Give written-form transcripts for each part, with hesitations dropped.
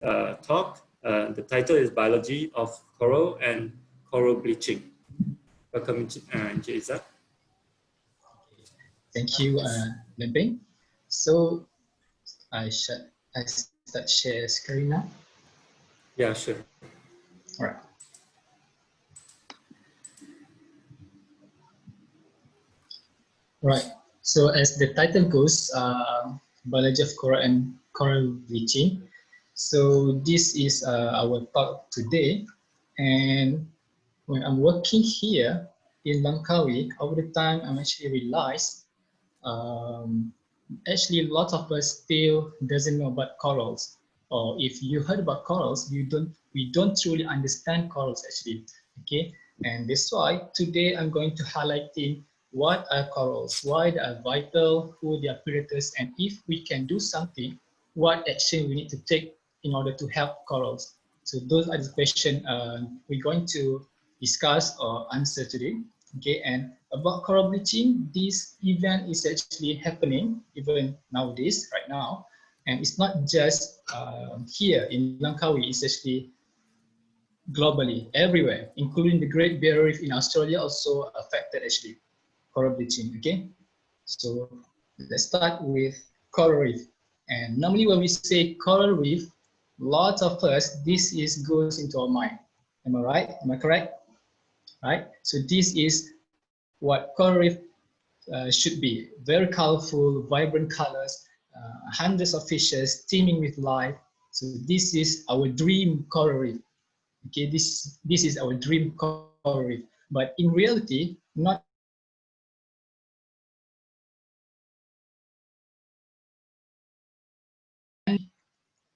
talk. The title is Biology of Coral and Coral Bleaching. Welcome, Izzat. Thank you, Limping. So I start share screen now. Yeah, sure. All right. Right. So as the title goes, biology of coral and coral bleaching. So this is our talk today, and when I'm working here in Langkawi, over the time I'm actually realized actually a lot of us still doesn't know about corals, or if you heard about corals, we don't truly understand corals actually. Okay, and that's why today I'm going to highlight what are corals, why they are vital, who they are predators, and if we can do something, what action we need to take in order to help corals. So those are the questions we're going to discuss or answer today. Okay, and about coral bleaching, this event is actually happening even nowadays, right now, and it's not just here in Langkawi, it's actually globally, everywhere, including the Great Barrier Reef in Australia also affected actually coral bleaching. Okay, so let's start with coral reef. And normally when we say coral reef, lots of us, this is goes into our mind. Am I right? Am I correct? Right? So this is what coral reef should be. Very colorful, vibrant colors, hundreds of fishes teeming with life. So this is our dream coral reef. Okay, this is our dream coral reef. But in reality, not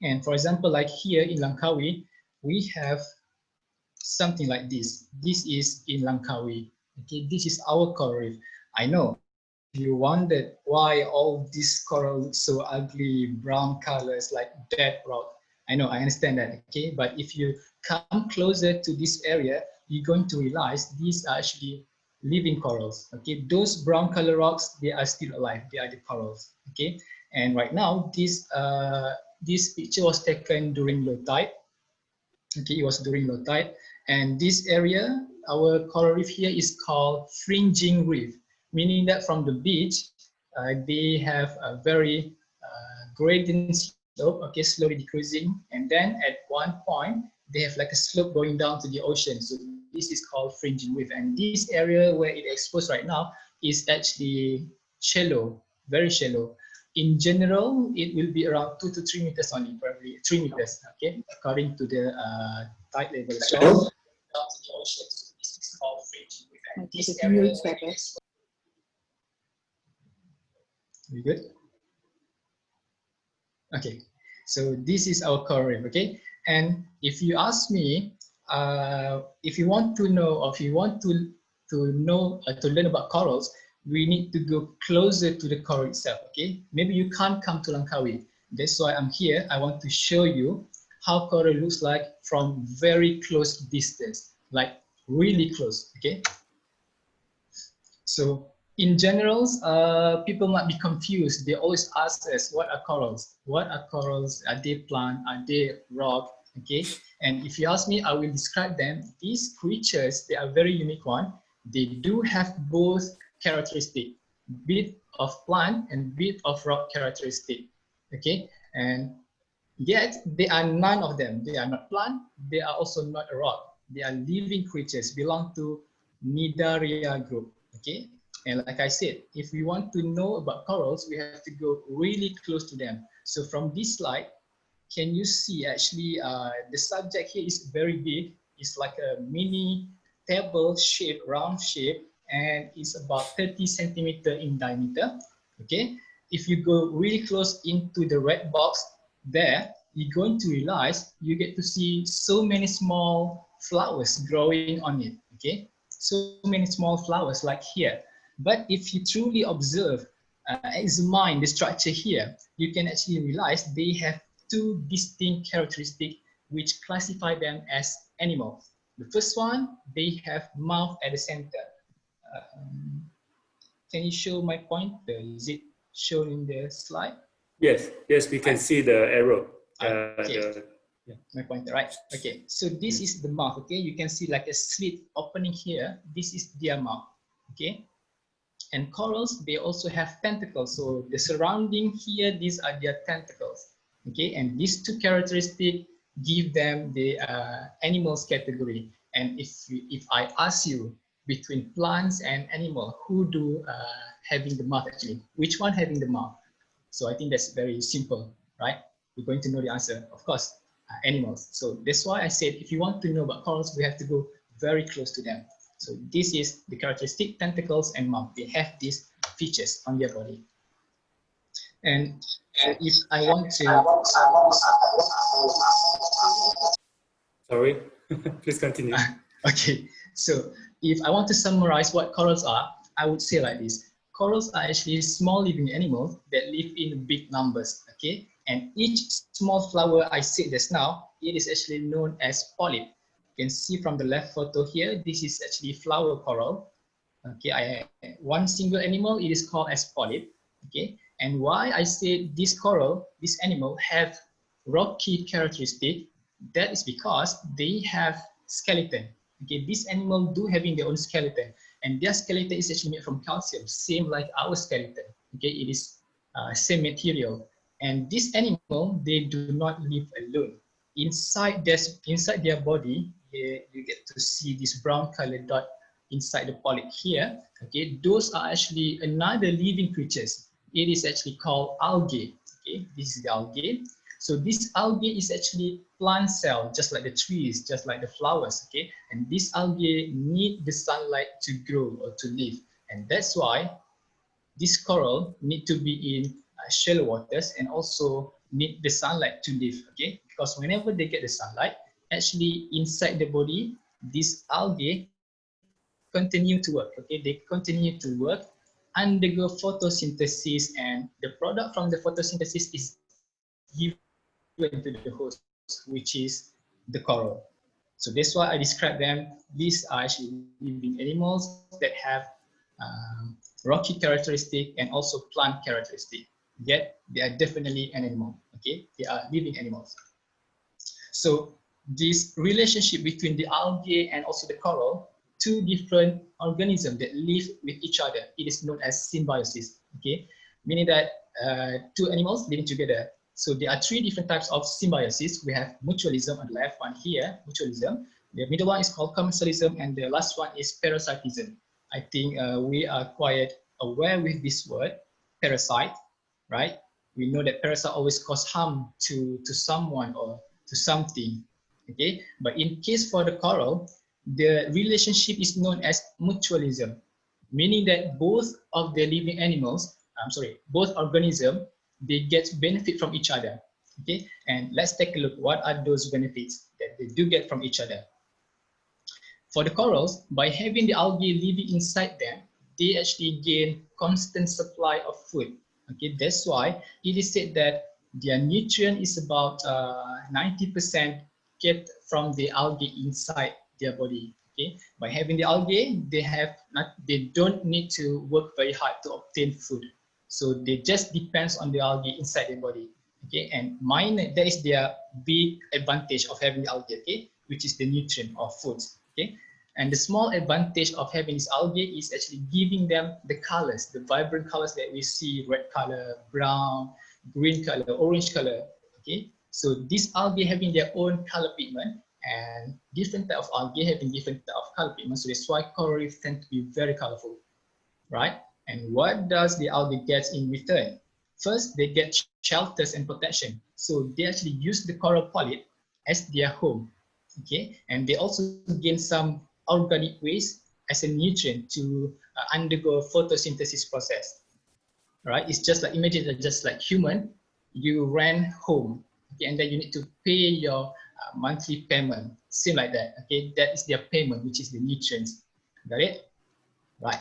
and for example, like here in Langkawi, we have something like this. This is in Langkawi. Okay, this is our coral reef. I know you wondered why all these coral look so ugly, brown colors like dead rock. I know, I understand that, okay? But if you come closer to this area, you're going to realize these are actually living corals, okay? Those brown color rocks, they are still alive, they are the corals, okay? And right now, this picture was taken during low tide, okay? It was during low tide. And this area, our coral reef here is called fringing reef, meaning that from the beach, they have a very gradient slope, okay, slowly decreasing. And then at one point, they have like a slope going down to the ocean. So this is called fringing reef. And this area where it exposed right now is actually shallow, very shallow. In general, it will be around 2 to 3 meters only, probably 3 meters, okay, according to the tide level. So down to the ocean. So this is called fringing reef. And this area we good? Okay, so this is our coral reef, okay? And if you ask me, if you want to know, or if you want to learn about corals, we need to go closer to the coral itself, okay? Maybe you can't come to Langkawi. That's why I'm here. I want to show you how coral looks like from very close distance, like really close, okay? So in general, people might be confused. They always ask us, what are corals? What are corals? Are they plant? Are they rock? Okay. And if you ask me, I will describe them. These creatures, they are very unique one. They do have both characteristic, bit of plant and bit of rock characteristic. Okay. And yet they are none of them. They are not plant. They are also not a rock. They are living creatures, belong to Cnidaria group. Okay, and like I said, if we want to know about corals, we have to go really close to them. So from this slide, can you see actually the subject here is very big. It's like a mini table shape, round shape, and it's about 30 centimeter in diameter. Okay, if you go really close into the red box there, you're going to realize you get to see so many small flowers growing on it. Okay, so many small flowers like here. But if you truly observe, examine the structure here, you can actually realize they have two distinct characteristics which classify them as animals. The first one, they have mouth at the center. Can you show my point? Is it shown in the slide? Yes, yes, we can see the arrow. Okay. Yeah. My pointer, right? Okay, so this is the mouth. Okay, you can see like a slit opening here. This is their mouth. Okay, and corals, they also have tentacles. So the surrounding here, these are their tentacles. Okay, and these two characteristics give them the animals category. And if I ask you between plants and animal, who do having the mouth actually? Which one having the mouth? So I think that's very simple, right? We're going to know the answer, of course, animals. So that's why I said if you want to know about corals, we have to go very close to them. So this is the characteristic tentacles and mouth. They have these features on their body. And if I want to... Sorry, please continue. Okay, so if I want to summarize what corals are, I would say like this. Corals are actually small living animals that live in big numbers, okay? And each small flower I said just now, it is actually known as polyp. You can see from the left photo here, this is actually flower coral. Okay, one single animal, it is called as polyp, okay? And why I say this coral, this animal have rocky characteristic, that is because they have skeleton. Okay, this animal do having their own skeleton, and their skeleton is actually made from calcium, same like our skeleton. Okay, it is same material. And this animal, they do not live alone. Inside their body, you get to see this brown color dot inside the polyp here. Okay, those are actually another living creatures. It is actually called algae. Okay, this is the algae. So this algae is actually plant cell, just like the trees, just like the flowers, okay? And this algae need the sunlight to grow or to live. And that's why this coral need to be in shallow waters and also need the sunlight to live, okay? Because whenever they get the sunlight, actually inside the body, this algae continue to work, okay? They continue to work, undergo photosynthesis, and the product from the photosynthesis is given to the host, which is the coral. So that's why I describe them. These are actually living animals that have rocky characteristic and also plant characteristic. Yet they are definitely an animal. Okay, they are living animals. So this relationship between the algae and also the coral, two different organisms that live with each other, it is known as symbiosis. Okay, meaning that two animals living together. So there are three different types of symbiosis. We have mutualism on the left one here, mutualism. The middle one is called commensalism, and the last one is parasitism. I think we are quite aware with this word, parasite, right? We know that parasite always cause harm to someone or to something, okay? But in case for the coral, the relationship is known as mutualism, meaning that both of the living animals, both organisms, they get benefit from each other, okay? And let's take a look, what are those benefits that they do get from each other? For the corals, by having the algae living inside them, they actually gain constant supply of food. Okay, that's why it is said that their nutrient is about 90% get from the algae inside their body. Okay, by having the algae, they don't need to work very hard to obtain food. So they just depends on the algae inside their body. Okay, and that is their big advantage of having the algae. Okay, which is the nutrient or foods. Okay, and the small advantage of having this algae is actually giving them the colors, the vibrant colors that we see: red color, brown, green color, orange color. Okay, so this algae having their own color pigment, and different type of algae having different type of color pigment. So that's why coral reefs tend to be very colorful, right? And what does the algae get in return? First, they get shelters and protection. So they actually use the coral polyp as their home. Okay, and they also gain some organic waste as a nutrient to undergo photosynthesis process. Right? It's just like, imagine that just like human, you rent home, okay, and then you need to pay your monthly payment. Same like that. Okay, that is their payment, which is the nutrients. Got it? Right.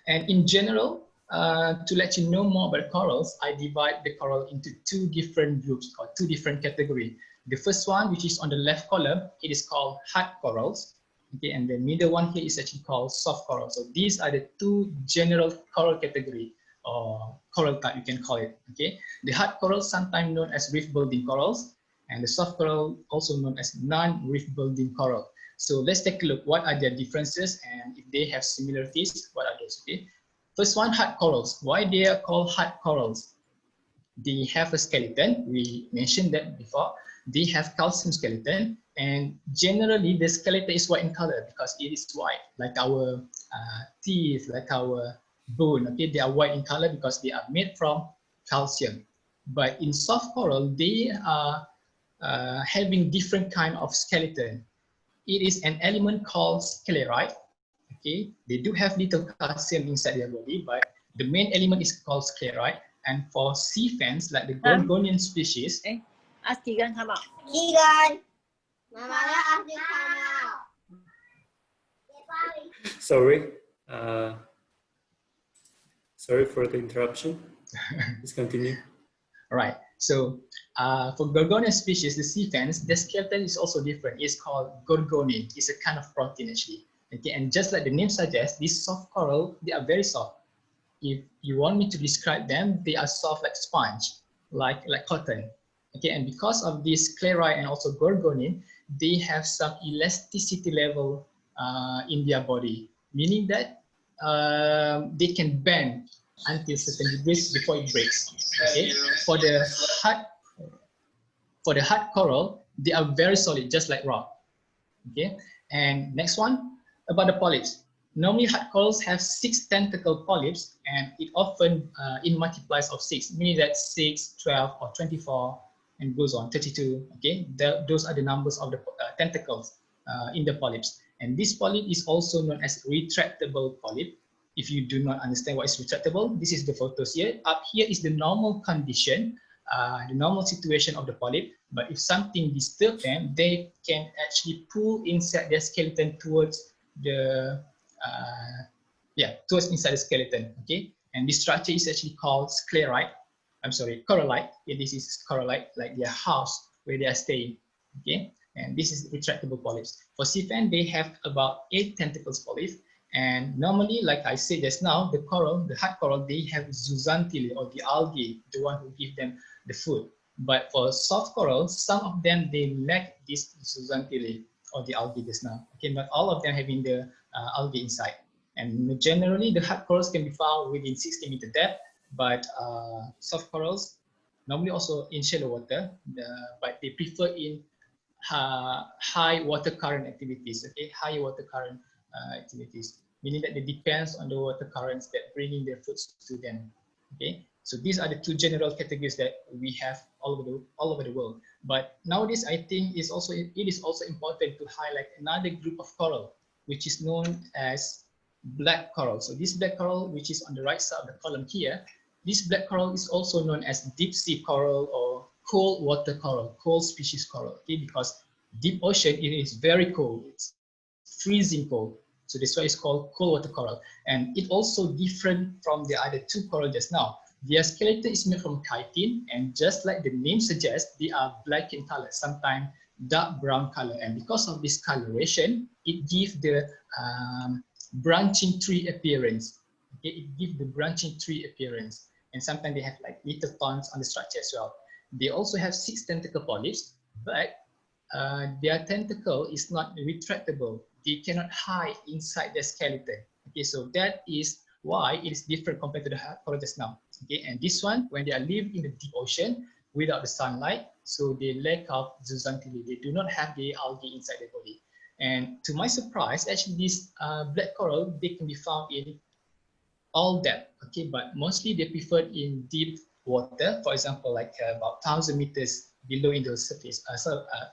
And in general, to let you know more about corals, I divide the coral into two different groups or two different categories. The first one, which is on the left column, it is called hard corals. Okay, and the middle one here is actually called soft coral. So these are the two general coral category or coral type, you can call it. Okay, the hard corals, sometimes known as reef building corals, and the soft coral, also known as non-reef building coral. So let's take a look. What are their differences, and if they have similarities, what are those? Okay. First one, hard corals. Why they are called hard corals? They have a skeleton. We mentioned that before. They have calcium skeleton, and generally the skeleton is white in color because it is white, like our teeth, like our bone. Okay, they are white in color because they are made from calcium. But in soft coral, they are having different kind of skeleton. It is an element called sclerite. Okay, they do have little calcium inside their body, but the main element is called sclerite. And for sea fans, like the Gorgonian species, ask Keegan come out. Keegan, Mama, ask you come out. Sorry. Sorry for the interruption. Please continue. All right. So for Gorgonian species, the sea fans, the skeleton is also different. It's called gorgonin. It's a kind of protein actually. Okay, and just like the name suggests, these soft coral, they are very soft. If you want me to describe them, they are soft like sponge, like cotton. Okay, and because of this sclerite and also gorgonin, they have some elasticity level in their body, meaning that they can bend until certain degrees before it breaks. Okay, for the hard coral, they are very solid, just like rock. Okay, and next one about the polyps. Normally, hard corals have 6 tentacle polyps, and it often in multiplies of 6, meaning that 6, 12, or 24, and goes on 32. Okay, those are the numbers of the tentacles in the polyps. And this polyp is also known as retractable polyp. If you do not understand what is retractable, this is the photos here. Up here is the normal condition, the normal situation of the polyp. But if something disturbs them, they can actually pull inside their skeleton towards the towards inside the skeleton. Okay, and this structure is actually called sclerite. I'm sorry, corallite. Yeah, this is corallite, like their house where they are staying. Okay, and this is retractable polyps. For sea fan, they have about 8 tentacles polyps. And normally, like I said just now, the coral, the hard coral, they have zooxanthellae, or the algae, the one who give them the food. But for soft coral, some of them, they lack this zooxanthellae, or the algae just now. Okay, not all of them having the algae inside. And generally, the hard corals can be found within 60-meter depth, but soft corals normally also in shallow water, but they prefer in high water current activities. Okay, high water current activities, meaning that they depends on the water currents that bringing their foods to them. Okay, so these are the 2 general categories that we have all over the world. But nowadays, I think it is also important to highlight another group of coral, which is known as black coral. So this black coral, which is on the right side of the column here, this black coral is also known as deep sea coral or cold water coral, cold species coral. Okay, because deep ocean, it is very cold. It's freezing cold. So that's why it's called cold water coral. And it also different from the other 2 coral just now. Their skeleton is made from chitin, and just like the name suggests, they are black in color, sometimes dark brown color. And because of this coloration, it gives the branching tree appearance. Okay, it gives the branching tree appearance. And sometimes they have like little thorns on the structure as well. They also have 6 tentacle polyps, but their tentacle is not retractable. They cannot hide inside the skeleton. Okay, so that is why it is different compared to the hard coral just now. Okay, and this one, when they are living in the deep ocean without the sunlight, so they lack of zooxanthellae. They do not have the algae inside their body. And to my surprise, actually, this black coral, they can be found in all depth. Okay, but mostly they prefer in deep water. For example, like about 1,000 meters below in the surface,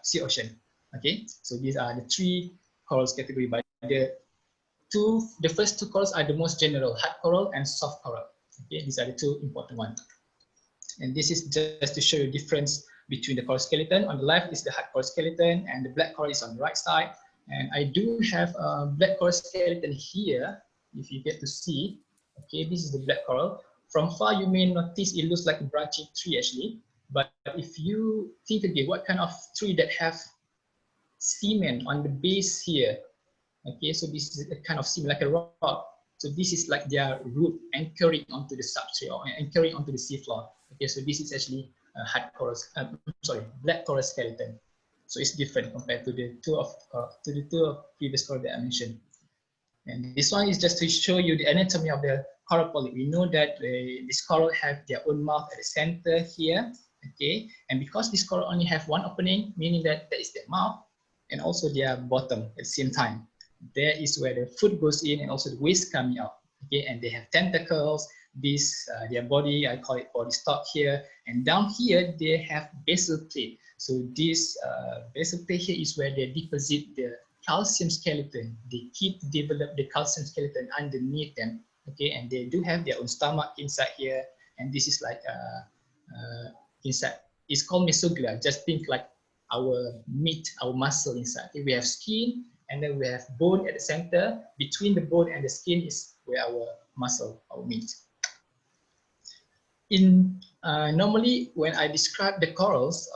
sea ocean. Okay, so these are the 3 corals category. But the first 2 corals are the most general: hard coral and soft coral. Okay, these are the 2 important ones. And this is just to show you the difference between the coral skeleton. On the left is the hard coral skeleton, and the black coral is on the right side. And I do have a black coral skeleton here, if you get to see. Okay, this is the black coral. From far, you may notice it looks like a branching tree actually. But if you think again, what kind of tree that have cement on the base here? Okay, so this is a kind of cement, like a rock. So this is like their root anchoring onto the substrate or anchoring onto the seafloor. Okay, so this is actually hard coral, black coral skeleton. So it's different compared to the two of previous coral that I mentioned. And this one is just to show you the anatomy of the coral polyp. We know that this coral have their own mouth at the center here, okay? And because this coral only have one opening, meaning that that is their mouth and also their bottom at the same time. There is where the food goes in and also the waste coming out, okay? And they have tentacles. This their body, I call it body stalk here, and down here they have basal plate. So this basal plate here is where they deposit the calcium skeleton. They develop the calcium skeleton underneath them, okay? And they do have their own stomach inside here, and this is like inside. It's called mesoglia. Just think like our meat, our muscle inside. Okay? We have skin, and then we have bone at the center. Between the bone and the skin is where our muscle, our meat. Normally, when I describe the corals,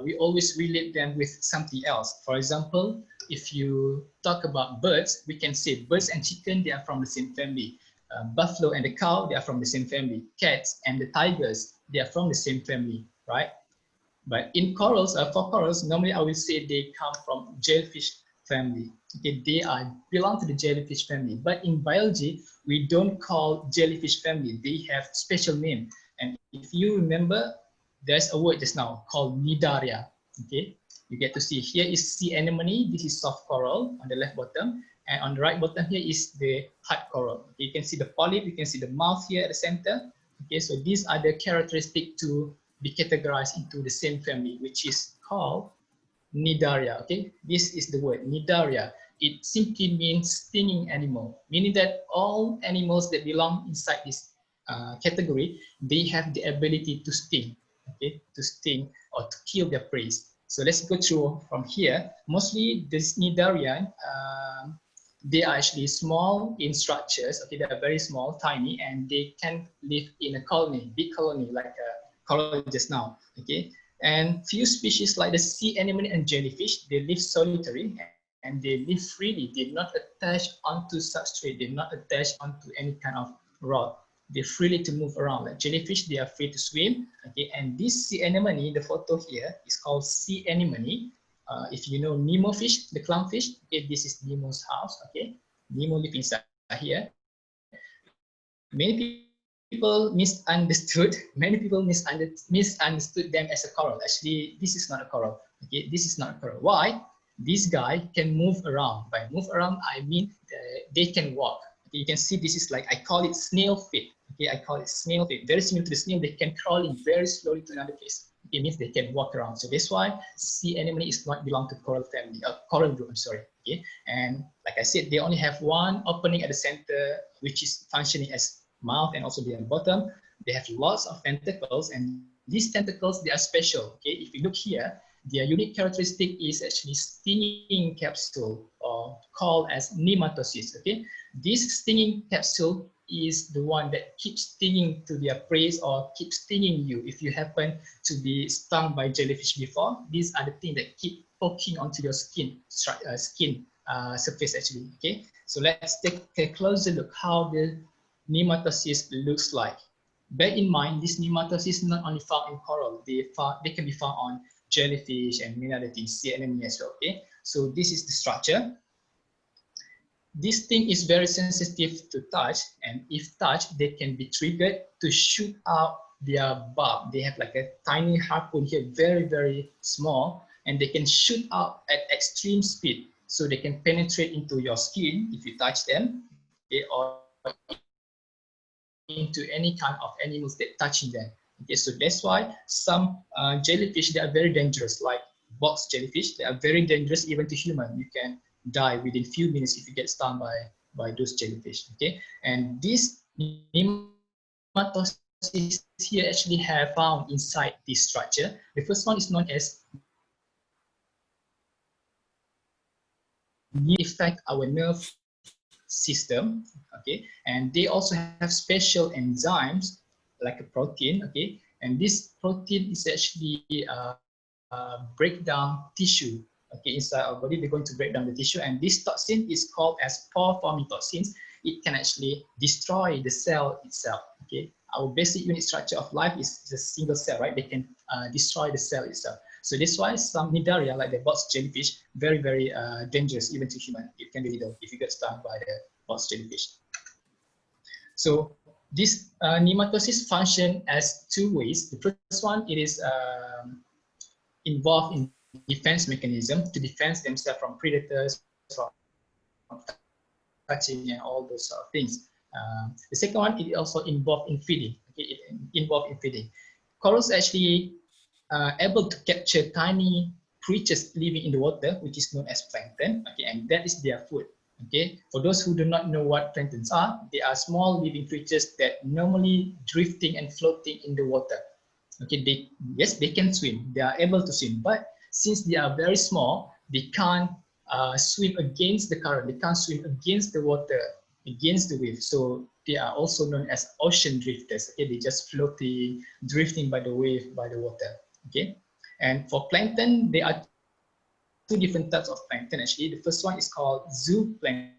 we always relate them with something else. For example, if you talk about birds, we can say birds and chicken, they are from the same family. Buffalo and the cow, they are from the same family. Cats and the tigers, they are from the same family, right? But in corals, for corals, normally I will say they come from jellyfish family. Okay, they belong to the jellyfish family. But in biology, we don't call jellyfish family. They have special name. And if you remember, there's a word just now called Cnidaria. Okay, you get to see here is sea anemone. This is soft coral on the left bottom, and on the right bottom here is the hard coral. Okay, you can see the polyp, you can see the mouth here at the center. Okay, so these are the characteristics to be categorized into the same family, which is called Cnidaria. Okay, this is the word Cnidaria. It simply means stinging animal, meaning that all animals that belong inside this category, they have the ability to sting, okay, to sting or to kill their prey. So let's go through from here. Mostly the Cnidaria, they are actually small in structures. Okay, they are very small, tiny, and they can live in a colony, big colony, like a coral just now. Okay, and few species like the sea anemone and jellyfish, they live solitary and they live freely. They not attach onto substrate. They not attach onto any kind of rock. They're freely to move around. Like jellyfish, they are free to swim. Okay, and this sea anemone, the photo here is called sea anemone. If you know Nemo fish, the clownfish, okay, this is Nemo's house. Okay, Nemo lives inside here. Many people misunderstood. Many people misunderstood them as a coral. Actually, this is not a coral. Okay, this is not a coral. Why? This guy can move around. By move around, I mean they can walk. Okay, you can see this is like, I call it snail feet. Okay, I call it snail feet. Very similar to the snail, they can crawl in very slowly to another place. It means they can walk around. So that's why sea anemone is not belong to coral family, coral group. I'm sorry. Okay, and like I said, they only have one opening at the center, which is functioning as mouth and also the bottom. They have lots of tentacles, and these tentacles, they are special. Okay, if you look here, their unique characteristic is actually stinging capsule, or called as nematocyst. Okay, this stinging capsule is the one that keeps stinging to their prey or keeps stinging you. If you happen to be stung by jellyfish before, these are the things that keep poking onto your skin surface actually. Okay, so let's take a closer look how the nematocyst looks like. Bear in mind, this nematocyst is not only found in coral, they can be found on jellyfish and many other things, sea anemone as well. Okay, so this is the structure. This thing is very sensitive to touch, and if touched, they can be triggered to shoot out their barb. They have like a tiny harpoon here, very, very small, and they can shoot out at extreme speed. So they can penetrate into your skin if you touch them, okay, or into any kind of animals that touching them. Okay, so that's why some jellyfish, they are very dangerous, like box jellyfish. They are very dangerous even to human. You can die within few minutes if you get stung by those jellyfish. Okay, and this nematocyst here actually have found inside this structure. The first one is known as affect our nerve system. Okay, and they also have special enzymes like a protein. Okay, and this protein is actually break down tissue. Okay, inside our body, they're going to break down the tissue, and this toxin is called as pore-forming toxins. It can actually destroy the cell itself. Okay, our basic unit structure of life is a single cell, right? They can destroy the cell itself. So that's why some Cnidaria, like the box jellyfish, very, very dangerous even to human. It can be lethal if you get stung by the box jellyfish. So this nematocysts function as two ways. The first one, it is involved in defense mechanism to defend themselves from predators, from touching and all those sort of things. The second one, it also involved in feeding. Okay, it involved in feeding. Corals actually able to capture tiny creatures living in the water, which is known as plankton. Okay, and that is their food. Okay, for those who do not know what planktons are, they are small living creatures that normally drifting and floating in the water. Okay, yes, they can swim. They are able to swim, but since they are very small, they can't swim against the current. They can't swim against the water, against the wave. So they are also known as ocean drifters. Okay, they just floating, drifting by the wave, by the water. Okay, and for plankton, there are two different types of plankton actually. The first one is called zooplankton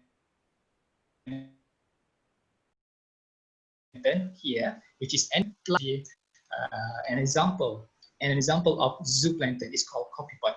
here, which is an example of zooplankton is called copepod,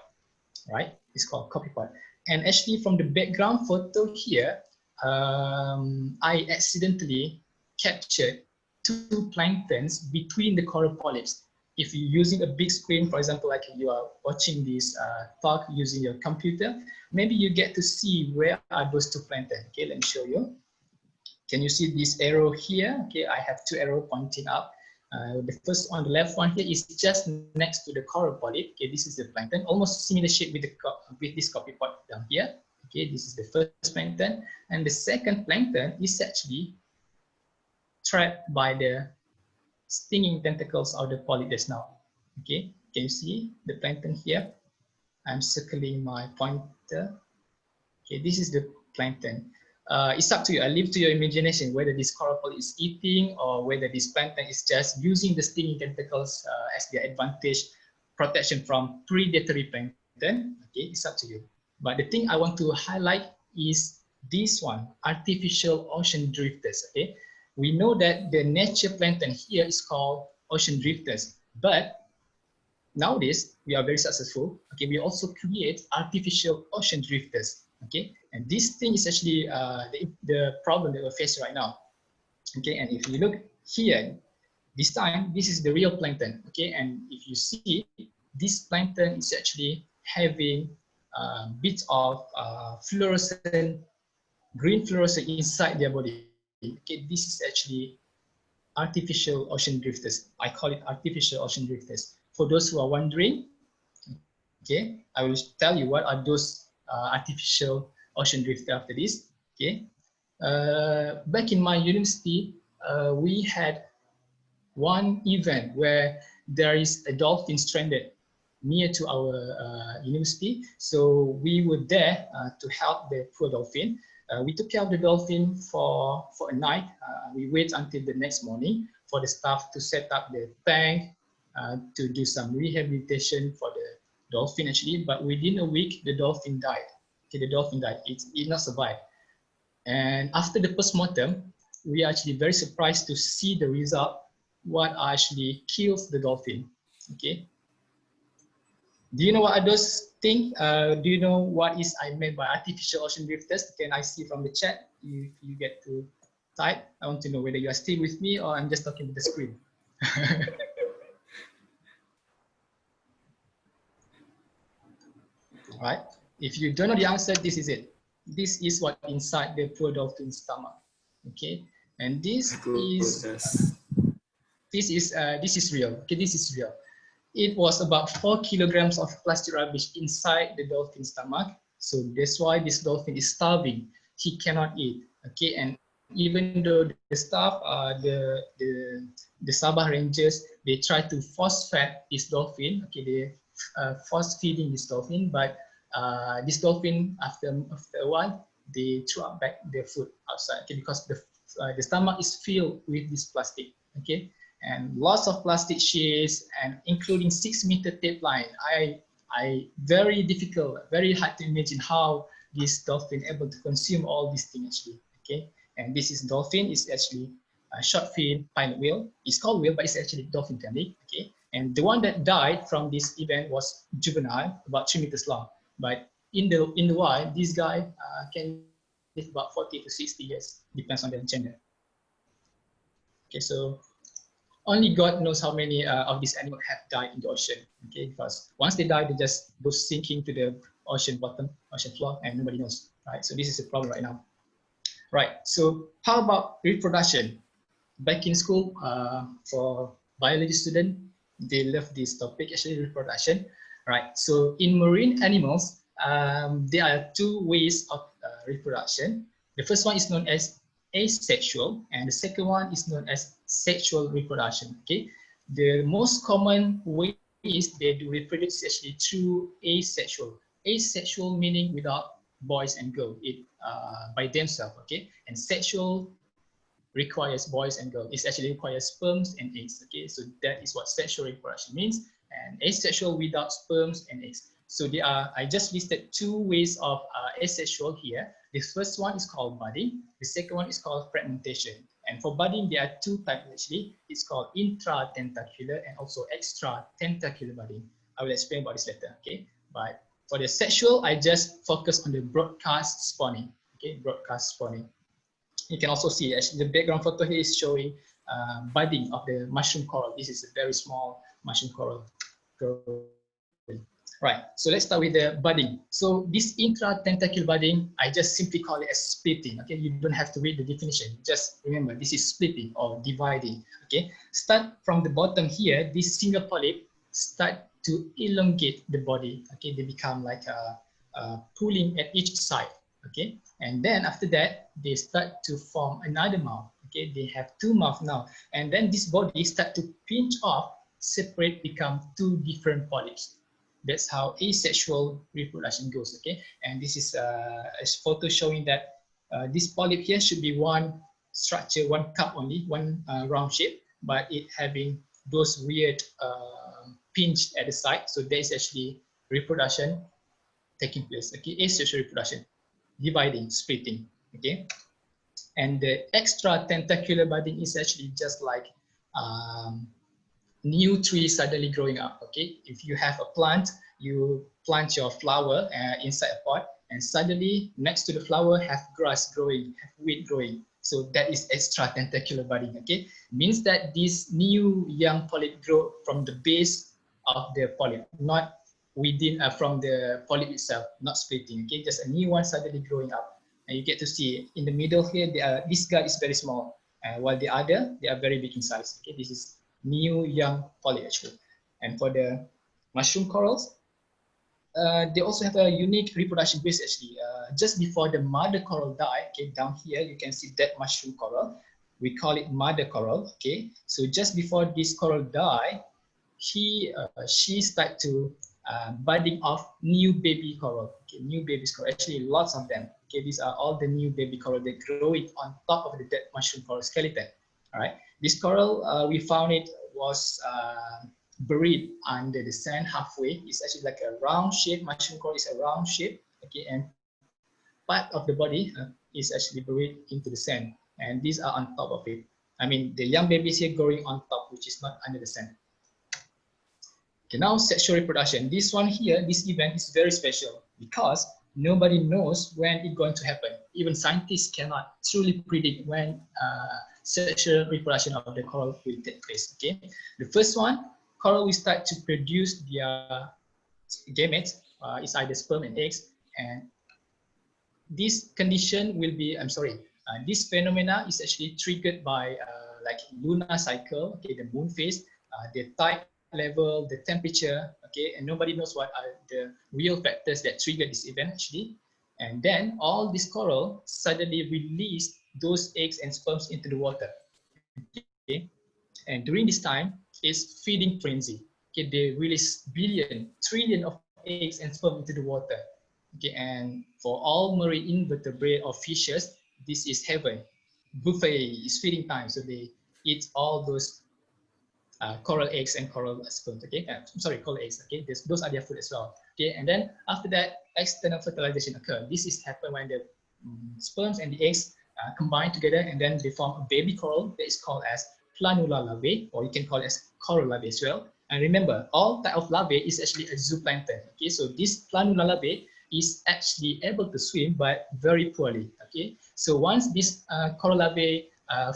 right? It's called copepod. And actually from the background photo here, I accidentally captured two planktons between the coral polyps. If you're using a big screen, for example, like you are watching this talk using your computer, maybe you get to see where are those two plankton. Okay, let me show you. Can you see this arrow here? Okay, I have two arrows pointing up. The first on the left one here is just next to the coral polyp. Okay, this is the plankton, almost similar shape with this copepod down here. Okay, this is the first plankton, and the second plankton is actually trapped by the stinging tentacles of the polyp just now. Okay, can you see the plankton here? I'm circling my pointer. Okay, this is the plankton. It's up to you. I leave to your imagination whether this coral polyp is eating or whether this plankton is just using the stinging tentacles as their advantage, protection from predatory plankton. Okay, it's up to you. But the thing I want to highlight is this one, artificial ocean drifters. Okay, we know that the nature plankton here is called ocean drifters, but nowadays we are very successful. Okay, we also create artificial ocean drifters. Okay, and this thing is actually the problem that we're facing right now. Okay, and if you look here, this time this is the real plankton. Okay, and if you see, this plankton is actually having bits of fluorescent, green fluorescent inside their body. Okay, this is actually artificial ocean drifters. I call it artificial ocean drifters. For those who are wondering, okay, I will tell you what are those artificial ocean drifter after this. Okay, back in my university, we had one event where there is a dolphin stranded near to our university. So we were there to help the poor dolphin. We took care of the dolphin for a night. We wait until the next morning for the staff to set up the tank, to do some rehabilitation for the dolphin actually, but within a week, the dolphin died. Okay, the dolphin died, it did not survive. And after the postmortem, we are actually very surprised to see the result, what actually kills the dolphin. Okay. Do you know what are those things? Do you know what is I meant by artificial ocean drifters? Can I see from the chat if you get to type? I want to know whether you are still with me or I'm just talking to the screen. All right. If you don't know the answer, this is it. This is what inside the poor dolphin's stomach. Okay, and this is real. Okay, this is real. It was about 4 kilograms of plastic rubbish inside the dolphin's stomach. So that's why this dolphin is starving. He cannot eat. Okay, and even though the staff, the Sabah Rangers, they try to force feed this dolphin. Okay, they force feeding this dolphin, but this dolphin after a while they throw up back their food outside. Okay, because the stomach is filled with this plastic. Okay, and lots of plastic sheets and including 6-meter tape line. Very difficult, very hard to imagine how this dolphin able to consume all these things actually. Okay, and this is dolphin is actually short fin pilot whale. It's called whale, but it's actually dolphin family. Okay, and the one that died from this event was juvenile, about 3 meters long. But in the wild, this guy can live about 40 to 60 years, depends on the gender. Okay, so only God knows how many of these animals have died in the ocean. Okay, because once they die, they just go sinking to the ocean bottom, ocean floor, and nobody knows. Right, so this is a problem right now. Right, so how about reproduction? Back in school, for biology students, they love this topic, actually reproduction. Right, so in marine animals, there are two ways of reproduction. The first one is known as asexual, and the second one is known as sexual reproduction. Okay, the most common way is they do reproduce actually through asexual. Asexual meaning without boys and girls, by themselves. Okay, and sexual requires boys and girls. It actually requires sperms and eggs. Okay, so that is what sexual reproduction means, and asexual without sperms and eggs. So there are, I just listed two ways of asexual here. The first one is called budding. The second one is called fragmentation. And for budding, there are two types actually. It's called intratentacular and also extratentacular budding. I will explain about this later. Okay, but for the sexual, I just focus on the broadcast spawning. Okay, broadcast spawning. You can also see actually the background photo here is showing budding of the mushroom coral. This is a very small mushroom coral. Right, so let's start with the budding. So this intratentacular budding, I just simply call it as splitting. Okay, you don't have to read the definition. Just remember, this is splitting or dividing. Okay, start from the bottom here. This single polyp start to elongate the body. Okay, they become like pulling at each side. Okay, and then after that, they start to form another mouth. Okay, they have two mouths now, and then this body start to pinch off, separate, become two different polyps. That's how asexual reproduction goes. Okay, and this is a photo showing that this polyp here should be one structure, one cup only, one round shape, but it having those weird pinch at the side. So there is actually reproduction taking place. Okay, asexual reproduction, dividing, splitting. Okay, and the extra tentacular budding is actually just like new tree suddenly growing up. Okay, if you have a plant, you plant your flower inside a pot, and suddenly next to the flower have grass growing, have weed growing. So that is extra tentacular budding. Okay, means that this new young polyp grow from the base of the polyp, not within from the polyp itself, not splitting. Okay, just a new one suddenly growing up, and you get to see in the middle here. This guy is very small, while the other they are very big in size. Okay, this is new young polyp actually. And for the mushroom corals, they also have a unique reproduction base actually. Just before the mother coral die, okay, down here you can see that mushroom coral. We call it mother coral. Okay, so just before this coral die, she start to budding of new baby coral. Okay, new babies coral. Actually, lots of them. Okay, these are all the new baby coral that growing on top of the dead mushroom coral skeleton. All right. This coral, we found it was buried under the sand halfway. It's actually like a round shape. Mushroom coral is a round shape. Okay, and part of the body is actually buried into the sand, and these are on top of it. I mean, the young babies here growing on top, which is not under the sand. Okay, now sexual reproduction. This one here, this event is very special because nobody knows when it's going to happen. Even scientists cannot truly predict when sexual reproduction of the coral will take place. Okay, the first one, coral will start to produce their gametes. It's either sperm and eggs, and this condition will be, this phenomena is actually triggered by like lunar cycle. Okay, the moon phase, the tide level, the temperature. Okay, and nobody knows what are the real factors that trigger this event actually. And then all this coral suddenly release those eggs and sperms into the water. Okay, and during this time is feeding frenzy. Okay, they release trillion of eggs and sperm into the water. Okay, and for all marine invertebrate or fishes, this is heaven. Buffet is feeding time, so they eat all those coral eggs and coral sperm. Okay, coral eggs. Okay, those are their food as well. Okay, and then after that, external fertilization occurs. This is happen when the sperms and the eggs combine together, and then they form a baby coral that is called as planula larvae, or you can call it as coral larvae as well. And remember, all type of larvae is actually a zooplankton. Okay, so this planula larvae is actually able to swim, but very poorly. Okay, so once this coral larvae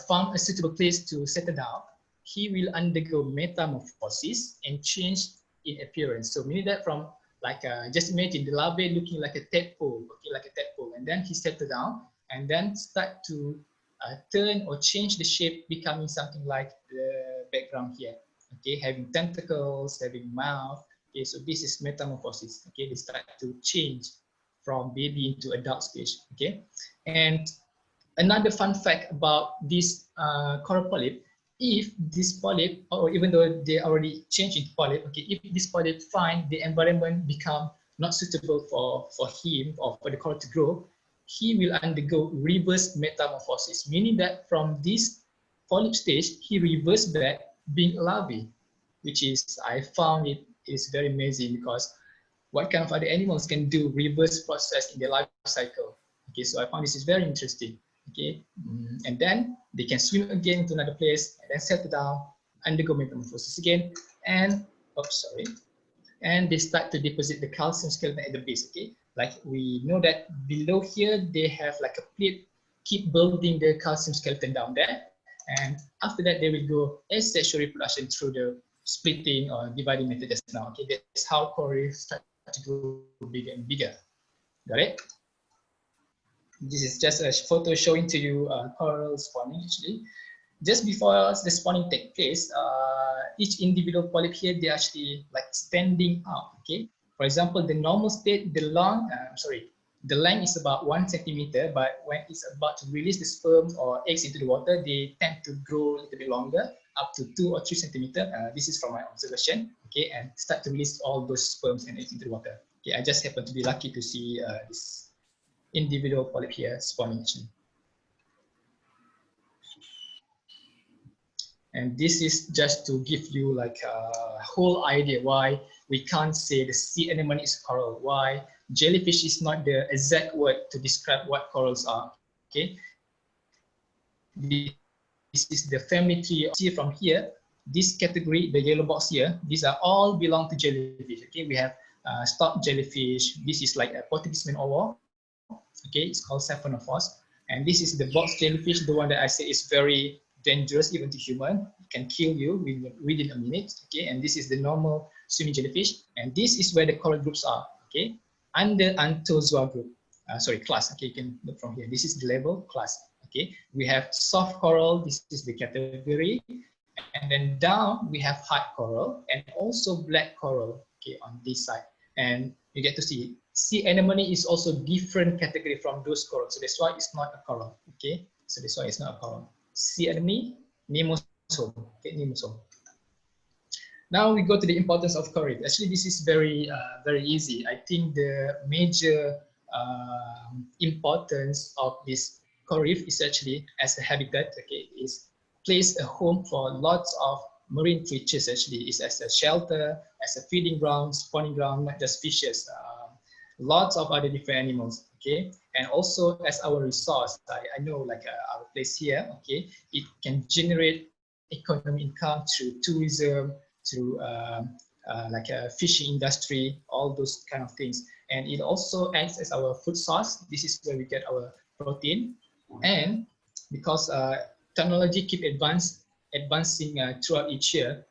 found a suitable place to settle down, he will undergo metamorphosis and change in appearance. So meaning that from like just imagine the larvae looking like a tadpole, okay, like a tadpole, and then he settle down and then start to turn or change the shape, becoming something like the background here. Okay, having tentacles, having mouth. Okay, so this is metamorphosis. Okay, they start to change from baby into adult stage. Okay, and another fun fact about this coral polyp, if this polyp, or even though they already changed into polyp, okay, if this polyp find the environment become not suitable for him or for the coral to grow, he will undergo reverse metamorphosis, meaning that from this polyp stage, he reverts back being a larvae, which is, I found it is very amazing, because what kind of other animals can do reverse process in their life cycle? Okay, so I found this is very interesting. Okay, and then they can swim again to another place and then settle down, undergo metamorphosis again, and and they start to deposit the calcium skeleton at the base. Okay, like we know that below here they have like a plate, keep building the calcium skeleton down there, and after that they will go asexual reproduction through the splitting or dividing method just now. Okay, that's how coral reefs start to grow bigger and bigger. Got it? This is just a photo showing to you coral spawning. Actually, just before the spawning take place, each individual polyp here, they actually like standing out. Okay, for example, the normal state, the length is about 1 centimeter, but when it's about to release the sperm or eggs into the water, they tend to grow a little bit longer, up to 2 or 3 centimeter. This is from my observation. Okay, and start to release all those sperms and eggs into the water. Okay, I just happen to be lucky to see this individual polyp here spawning actually. And this is just to give you like a whole idea why we can't say the sea anemone is coral, why jellyfish is not the exact word to describe what corals are. Okay, this is the family tree. See from here, this category, the yellow box here, these are all belong to jellyfish. Okay, we have stalk jellyfish. This is like a Portuguese owl. Okay, it's called Saphonophos, and this is the box jellyfish, the one that I say is very dangerous even to human. It can kill you within a minute. Okay, and this is the normal swimming jellyfish, and this is where the coral groups are. Okay, under Anthozoa group, class. Okay, you can look from here. This is the label class. Okay, we have soft coral. This is the category, and then down we have hard coral and also black coral. Okay, on this side, and you get to see sea anemone is also different category from those corals, so that's why it's not a coral. Okay, so that's why it's not a coral. Sea anemone, nemosome. Okay, nemosome. Now we go to the importance of coral reef. Actually, this is very easy. I think the major importance of this coral reef is actually as a habitat. Okay, is place a home for lots of marine creatures. Actually, is as a shelter, as a feeding ground, spawning ground, not just fishes. Lots of other different animals. Okay, and also as our resource. I know like our place here. Okay, it can generate economic income through tourism, through like a fishing industry, all those kind of things. And it also acts as our food source. This is where we get our protein. And because technology keep advancing throughout each year,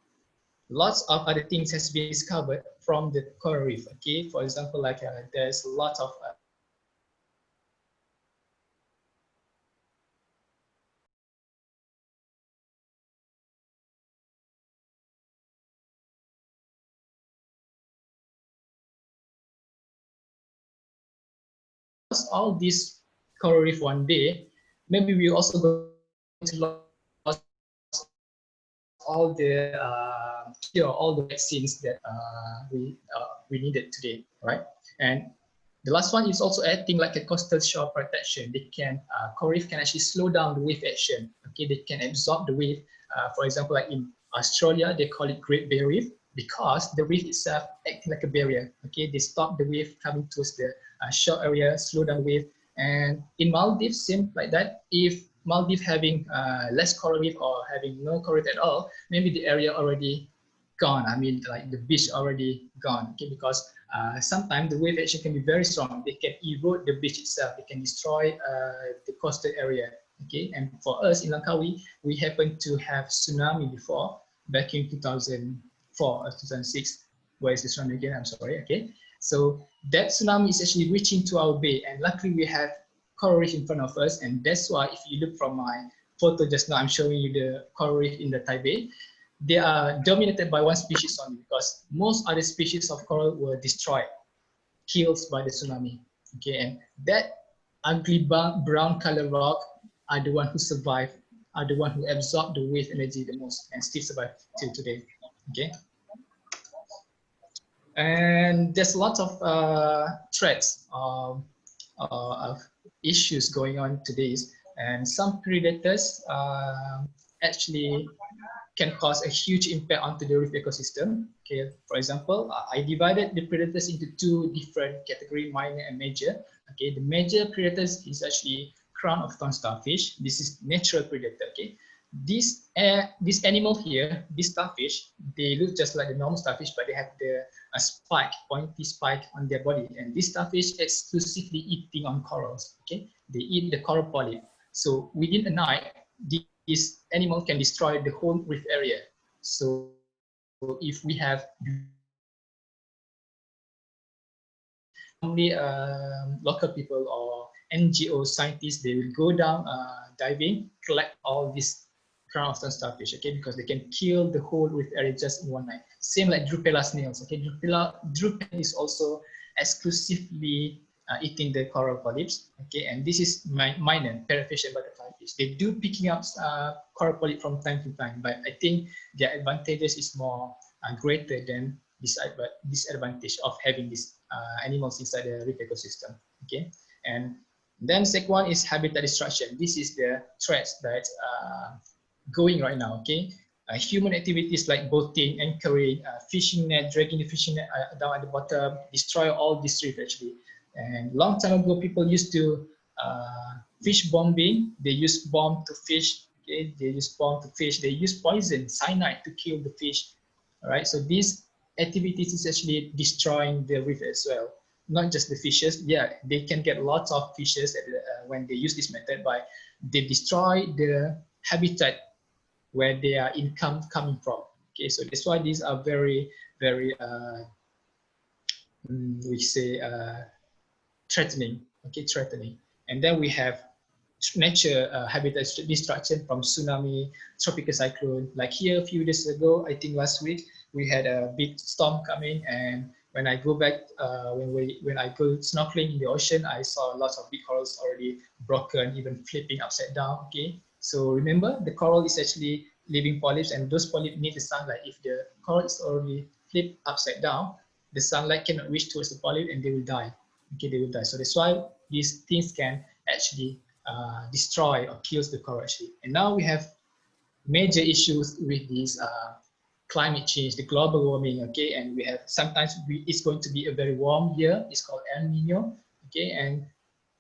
lots of other things has been discovered from the coral reef. Okay, for example, like there's lots of all these coral reef one day, maybe we also going to lose all the cure, all the vaccines that we needed today, right? And the last one is also acting like a coastal shore protection. They can coral reef can actually slow down the wave action. Okay, they can absorb the wave. For example, like in Australia, they call it Great Barrier Reef because the reef itself acting like a barrier. Okay, they stop the wave coming towards the shore area, slow down the wave, And in Maldives, same like that. If Maldives having less coral reef or having no coral reef at all, maybe the area already gone. I mean, like the beach already gone. Okay, because sometimes the wave action can be very strong. They can erode the beach itself. They can destroy the coastal area. Okay, and for us in Langkawi, we happened to have tsunami before, back in 2004 or 2006. Where is the tsunami again? I'm sorry. Okay, so that tsunami is actually reaching to our bay, and luckily we have coral reef in front of us, and that's why if you look from my photo just now, I'm showing you the coral reef in the Thai Bay. They are dominated by one species only, because most other species of coral were destroyed, killed by the tsunami. Okay, and that ugly brown color rock are the one who survive, are the one who absorb the wave energy the most and still survive till today. Okay. And there's lots of threats of issues going on today, and some predators actually can cause a huge impact onto the reef ecosystem. Okay, for example, I divided the predators into two different categories, minor and major. Okay, the major predators is actually crown of thorn starfish. This is natural predator. Okay, this animal here, this starfish, they look just like the normal starfish, but they have a spike, pointy spike on their body. And this starfish exclusively eating on corals. Okay, they eat the coral polyp. So within a night, this animal can destroy the whole reef area. So if we have only local people or NGO scientists, they will go down diving, collect all these crown of thorn starfish, okay, because they can kill the whole reef area just in one night. Same like Drupella snails, okay. Drupella is also exclusively eating the coral polyps, okay, and this is minor parrotfish and butterfly fish. They do picking up coral polyp from time to time, but I think their advantages is more greater than this disadvantage of having these animals inside the reef ecosystem, okay. And then second one is habitat destruction. This is the threats that going right now, okay. Human activities like boating, anchoring, fishing net, dragging the fishing net down at the bottom, destroy all this reef actually. And long time ago, people used to fish bombing. They use bomb to fish. Okay, they use bomb to fish. They use poison, cyanide, to kill the fish. All right. So these activities is actually destroying the reef as well. Not just the fishes. Yeah, they can get lots of fishes when they use this method, but they destroy the habitat where their income coming from. Okay, so that's why these are very, very, we say, threatening. Okay, threatening. And then we have nature habitat destruction from tsunami, tropical cyclone. Like here a few days ago, I think last week, we had a big storm coming, and when I go back, when I go snorkeling in the ocean, I saw lots of big corals already broken, even flipping upside down. Okay, so remember, the coral is actually living polyps, and those polyps need the sunlight. If the coral is already flipped upside down, the sunlight cannot reach towards the polyp, and they will die. Okay, they will die. So that's why these things can actually destroy or kills the coral actually. And now we have major issues with this climate change, the global warming, okay, and we have sometimes it's going to be a very warm year. It's called El Nino, okay, and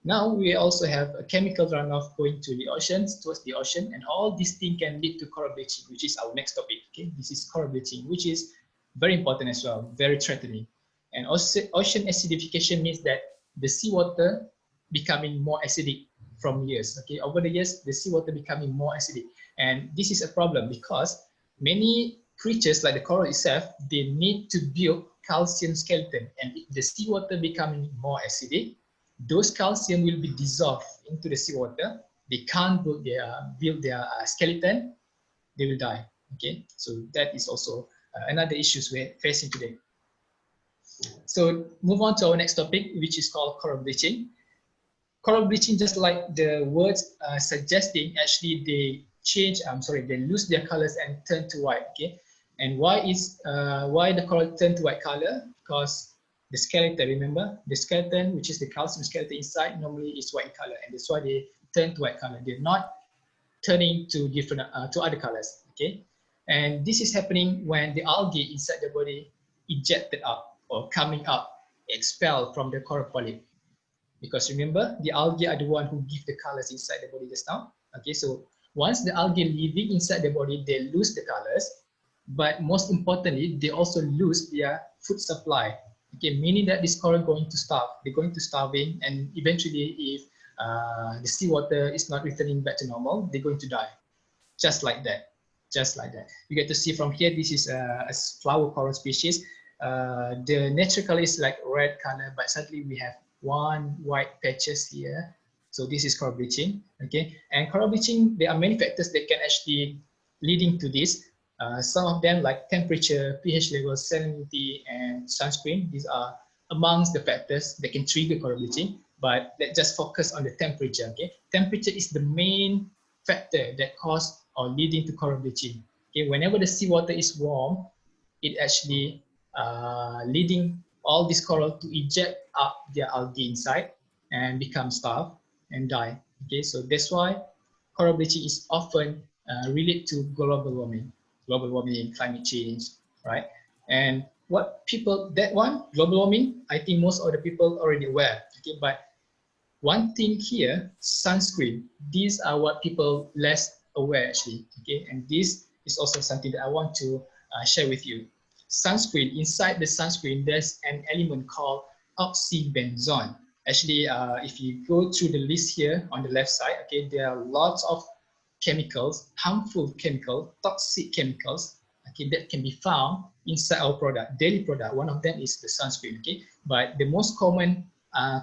now we also have a chemical runoff going to the oceans, towards the ocean, and all these things can lead to coral bleaching, which is our next topic. Okay, this is coral bleaching, which is very important as well, very threatening. And also, ocean acidification means that the seawater becoming more acidic from years. Okay, over the years, the seawater becoming more acidic, and this is a problem because many creatures like the coral itself, they need to build calcium skeleton, and if the seawater becoming more acidic, those calcium will be dissolved into the seawater. They can't build their skeleton, they will die. Okay, so that is also another issues we're facing today. So move on to our next topic, which is called coral bleaching. Coral bleaching, just like the words suggesting, actually they they lose their colors and turn to white. Okay, and why the coral turn to white color? Because the skeleton, remember, the skeleton, which is the calcium skeleton inside, normally is white color, and that's why they turn to white color. They're not turning to different to other colors. Okay, and this is happening when the algae inside the body ejected up or coming up, expelled from the coral polyp. because remember, the algae are the one who give the colors inside the body just now. Okay, so once the algae living inside the body, they lose the colors, but most importantly, they also lose their food supply. Okay, meaning that this coral going to starve. They're going to starving, and eventually, if the seawater is not returning back to normal, they're going to die. Just like that. Just like that. You get to see from here, this is a flower coral species. The natural color is like red color, but suddenly we have one white patches here. So this is coral bleaching. Okay, and coral bleaching, there are many factors that can actually leading to this. Some of them like temperature, pH level, salinity, and sunscreen. These are amongst the factors that can trigger coral bleaching. But let's just focus on the temperature. Okay, temperature is the main factor that cause or leading to coral bleaching. Okay, whenever the seawater is warm, it actually leading all this coral to eject up their algae inside and become starved and die. Okay, so that's why coral bleaching is often related to global warming, climate change, right? And what people, that one, global warming, I think most of the people already aware. Okay, but one thing here, sunscreen, these are what people less aware actually, okay? And this is also something that I want to share with you. Sunscreen, inside the sunscreen, there's an element called oxybenzone. Actually, if you go through the list here on the left side, okay, there are lots of chemicals, harmful chemicals, toxic chemicals, okay, that can be found inside our product, daily product. One of them is the sunscreen, okay? But the most common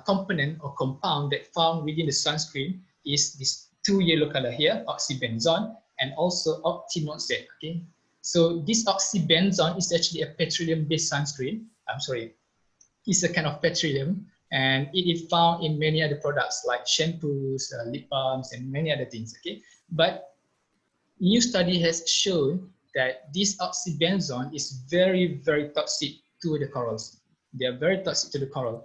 component or compound that found within the sunscreen is this two yellow color here, oxybenzone, and also octinoxate, okay? So this oxybenzone is actually a petroleum-based sunscreen. I'm sorry, it's a kind of petroleum, and it is found in many other products like shampoos, lip balms, and many other things, okay? But new study has shown that this oxybenzone is very, very toxic to the corals. They are very toxic to the coral.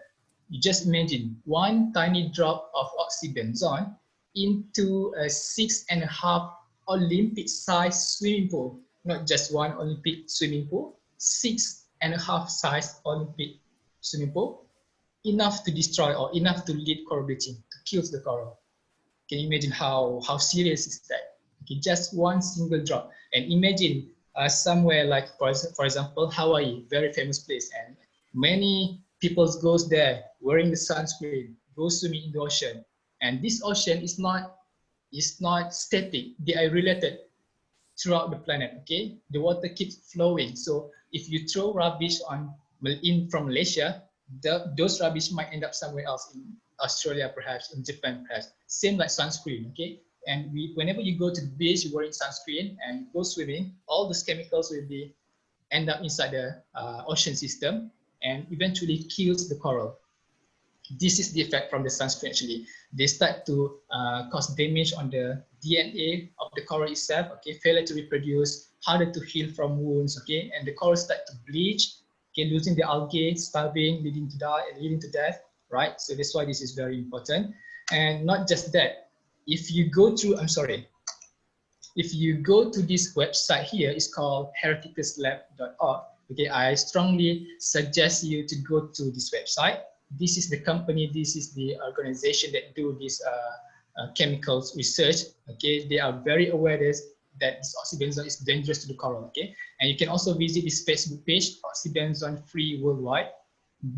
You just imagine one tiny drop of oxybenzone into a 6.5 Olympic-sized swimming pool. Not just one Olympic swimming pool, 6.5 size Olympic swimming pool, enough to destroy or enough to lead coral bleaching, to kill the coral. Can you imagine how serious is that? Okay, just one single drop. And imagine somewhere like, for example, Hawaii, very famous place, and many people goes there wearing the sunscreen, go swimming in the ocean. And this ocean is not static. They are related throughout the planet, okay? The water keeps flowing. So if you throw rubbish in from Malaysia, those rubbish might end up somewhere else, in Australia perhaps, in Japan perhaps. Same like sunscreen, okay? And whenever you go to the beach, you're wearing sunscreen and you go swimming, all those chemicals will end up inside the ocean system and eventually kills the coral. This is the effect from the sunscreen actually. They start to cause damage on the DNA of the coral itself, okay, failure to reproduce, harder to heal from wounds, okay, and the coral start to bleach, okay, losing the algae, starving, leading to death, right? So that's why this is very important. And not just that, if you go through, if you go to this website here, it's called hereticuslab.org. Okay, I strongly suggest you to go to this website. This is the company, this is the organization that do this chemicals research. Okay, they are very aware that this oxybenzone is dangerous to the coral. Okay, and you can also visit this Facebook page, Oxybenzone Free Worldwide.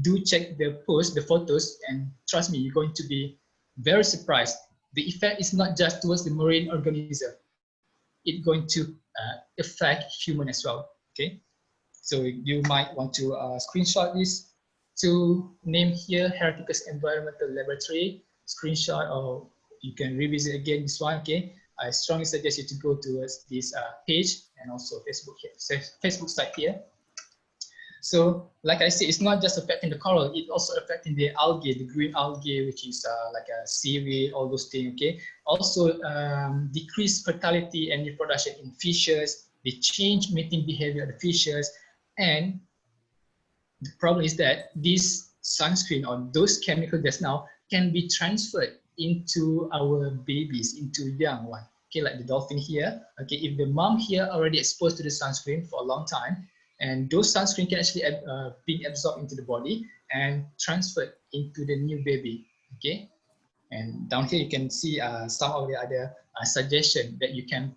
Do check the posts, the photos, and trust me, you're going to be very surprised. The effect is not just towards the marine organism. It's going to affect human as well. Okay, so you might want to screenshot this to name here Hereticus Environmental Laboratory, screenshot, or you can revisit again this one. Okay, I strongly suggest you to go to this page and also Facebook site here. So like I said, it's not just affecting the coral, it's also affecting the algae, the green algae, which is like a seaweed, all those things, okay? Also decreased fertility and reproduction in fishes, the change mating behavior of the fishes, and the problem is that this sunscreen or those chemicals just now can be transferred into our babies, into young one, okay, like the dolphin here, okay? If the mom here already exposed to the sunscreen for a long time, and those sunscreen can actually be absorbed into the body and transferred into the new baby, Okay, and down here you can see some of the other suggestions that you can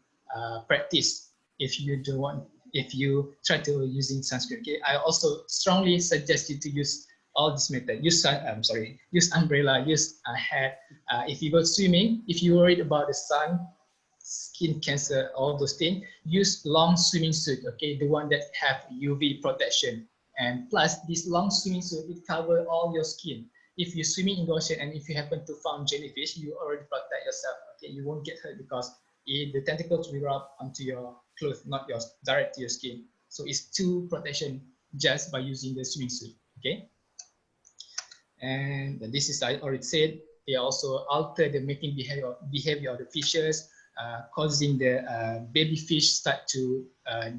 practice if you do want, if you try to using sunscreen. Okay, I also strongly suggest you to use all this method. Use use umbrella, use a hat. If you go swimming, if you're worried about the sun, skin cancer, all those things, use long swimming suit. Okay, the one that have UV protection. And plus, this long swimming suit, it cover all your skin. If you're swimming in the ocean and if you happen to find jellyfish, you already protect yourself. Okay, you won't get hurt because the tentacles will rub onto your clothes, not yours, direct to your skin. So it's two protection just by using the swimming suit. Okay, and this is, I already said, they also alter the mating behavior of the fishes, causing the baby fish start to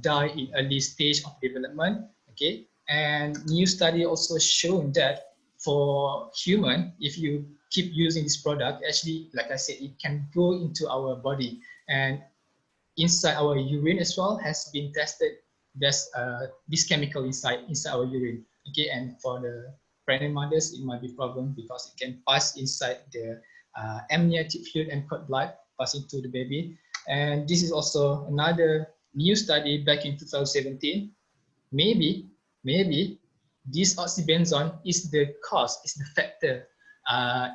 die in early stage of development. Okay, and new study also shown that for human, if you keep using this product, actually, like I said, it can go into our body and inside our urine as well has been tested. There's this chemical inside our urine. Okay, and for the pregnant mothers, it might be a problem because it can pass inside the amniotic fluid and cord blood, passing to the baby. And this is also another new study back in 2017. Maybe this oxybenzone is the cause, is the factor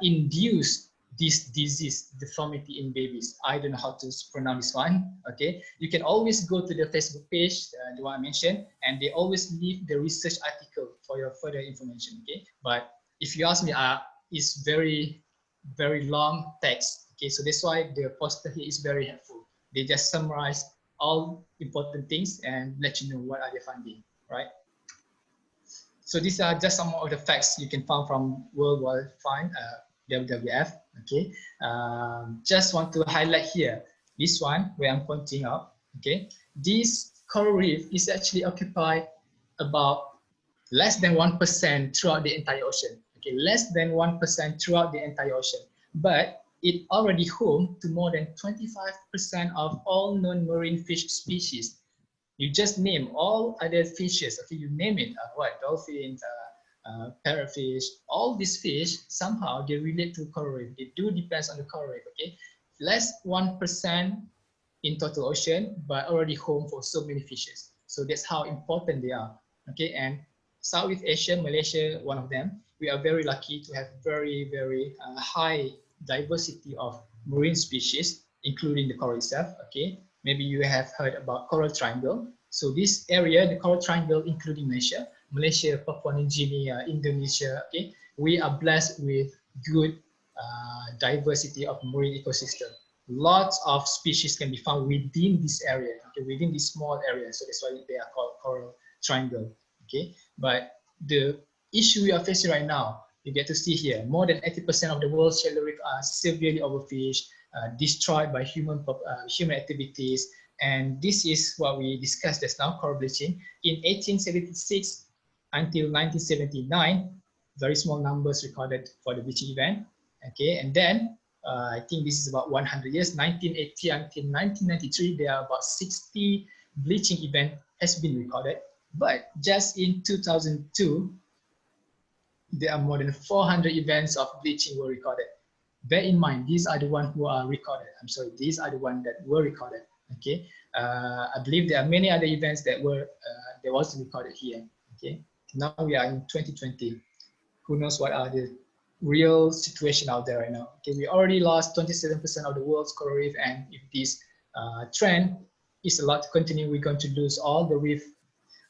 induce this disease, deformity in babies. I don't know how to pronounce this one. Okay, you can always go to the Facebook page, the one I mentioned, and they always leave the research article for your further information. Okay, but if you ask me, it's very long text. Okay, so that's why the poster here is very helpful. They just summarize all important things and let you know what are they finding, right? So these are just some of the facts you can find from World Wide Fund, WWF. Okay, just want to highlight here this one where I'm pointing out. Okay, this coral reef is actually occupied about less than 1% throughout the entire ocean. Okay, less than 1% throughout the entire ocean, but it already home to more than 25% of all known marine fish species. You just name all other fishes. Okay, you name it. Dolphins, parrotfish, all these fish, somehow they relate to coral reef. It do depends on the coral reef. Okay, less 1% in total ocean, but already home for so many fishes. So that's how important they are. Okay, and Southeast Asia, Malaysia, one of them. We are very lucky to have very high diversity of marine species, including the coral itself. Okay, maybe you have heard about Coral Triangle. So this area, the Coral Triangle, including Malaysia, Papua New Guinea, Indonesia. Okay, we are blessed with good diversity of marine ecosystem. Lots of species can be found within this area, okay, within this small area. So that's why they are called Coral Triangle. Okay, but the issue we are facing right now, you get to see here, more than 80% of the world's shallow reef are severely overfished, destroyed by human activities. And this is what we discussed just now, coral bleaching. In 1876 until 1979, very small numbers recorded for the bleaching event. Okay, and then I think this is about 100 years, 1980 until 1993, there are about 60 bleaching events has been recorded. But just in 2002, there are more than 400 events of bleaching were recorded. Bear in mind, these are the ones who are recorded. I'm sorry, these are the ones that were recorded. Okay, I believe there are many other events that were there was recorded here. Okay, now we are in 2020. Who knows what are the real situation out there right now? Okay, we already lost 27% of the world's coral reef, and if this trend is allowed to continue, we're going to lose all the reef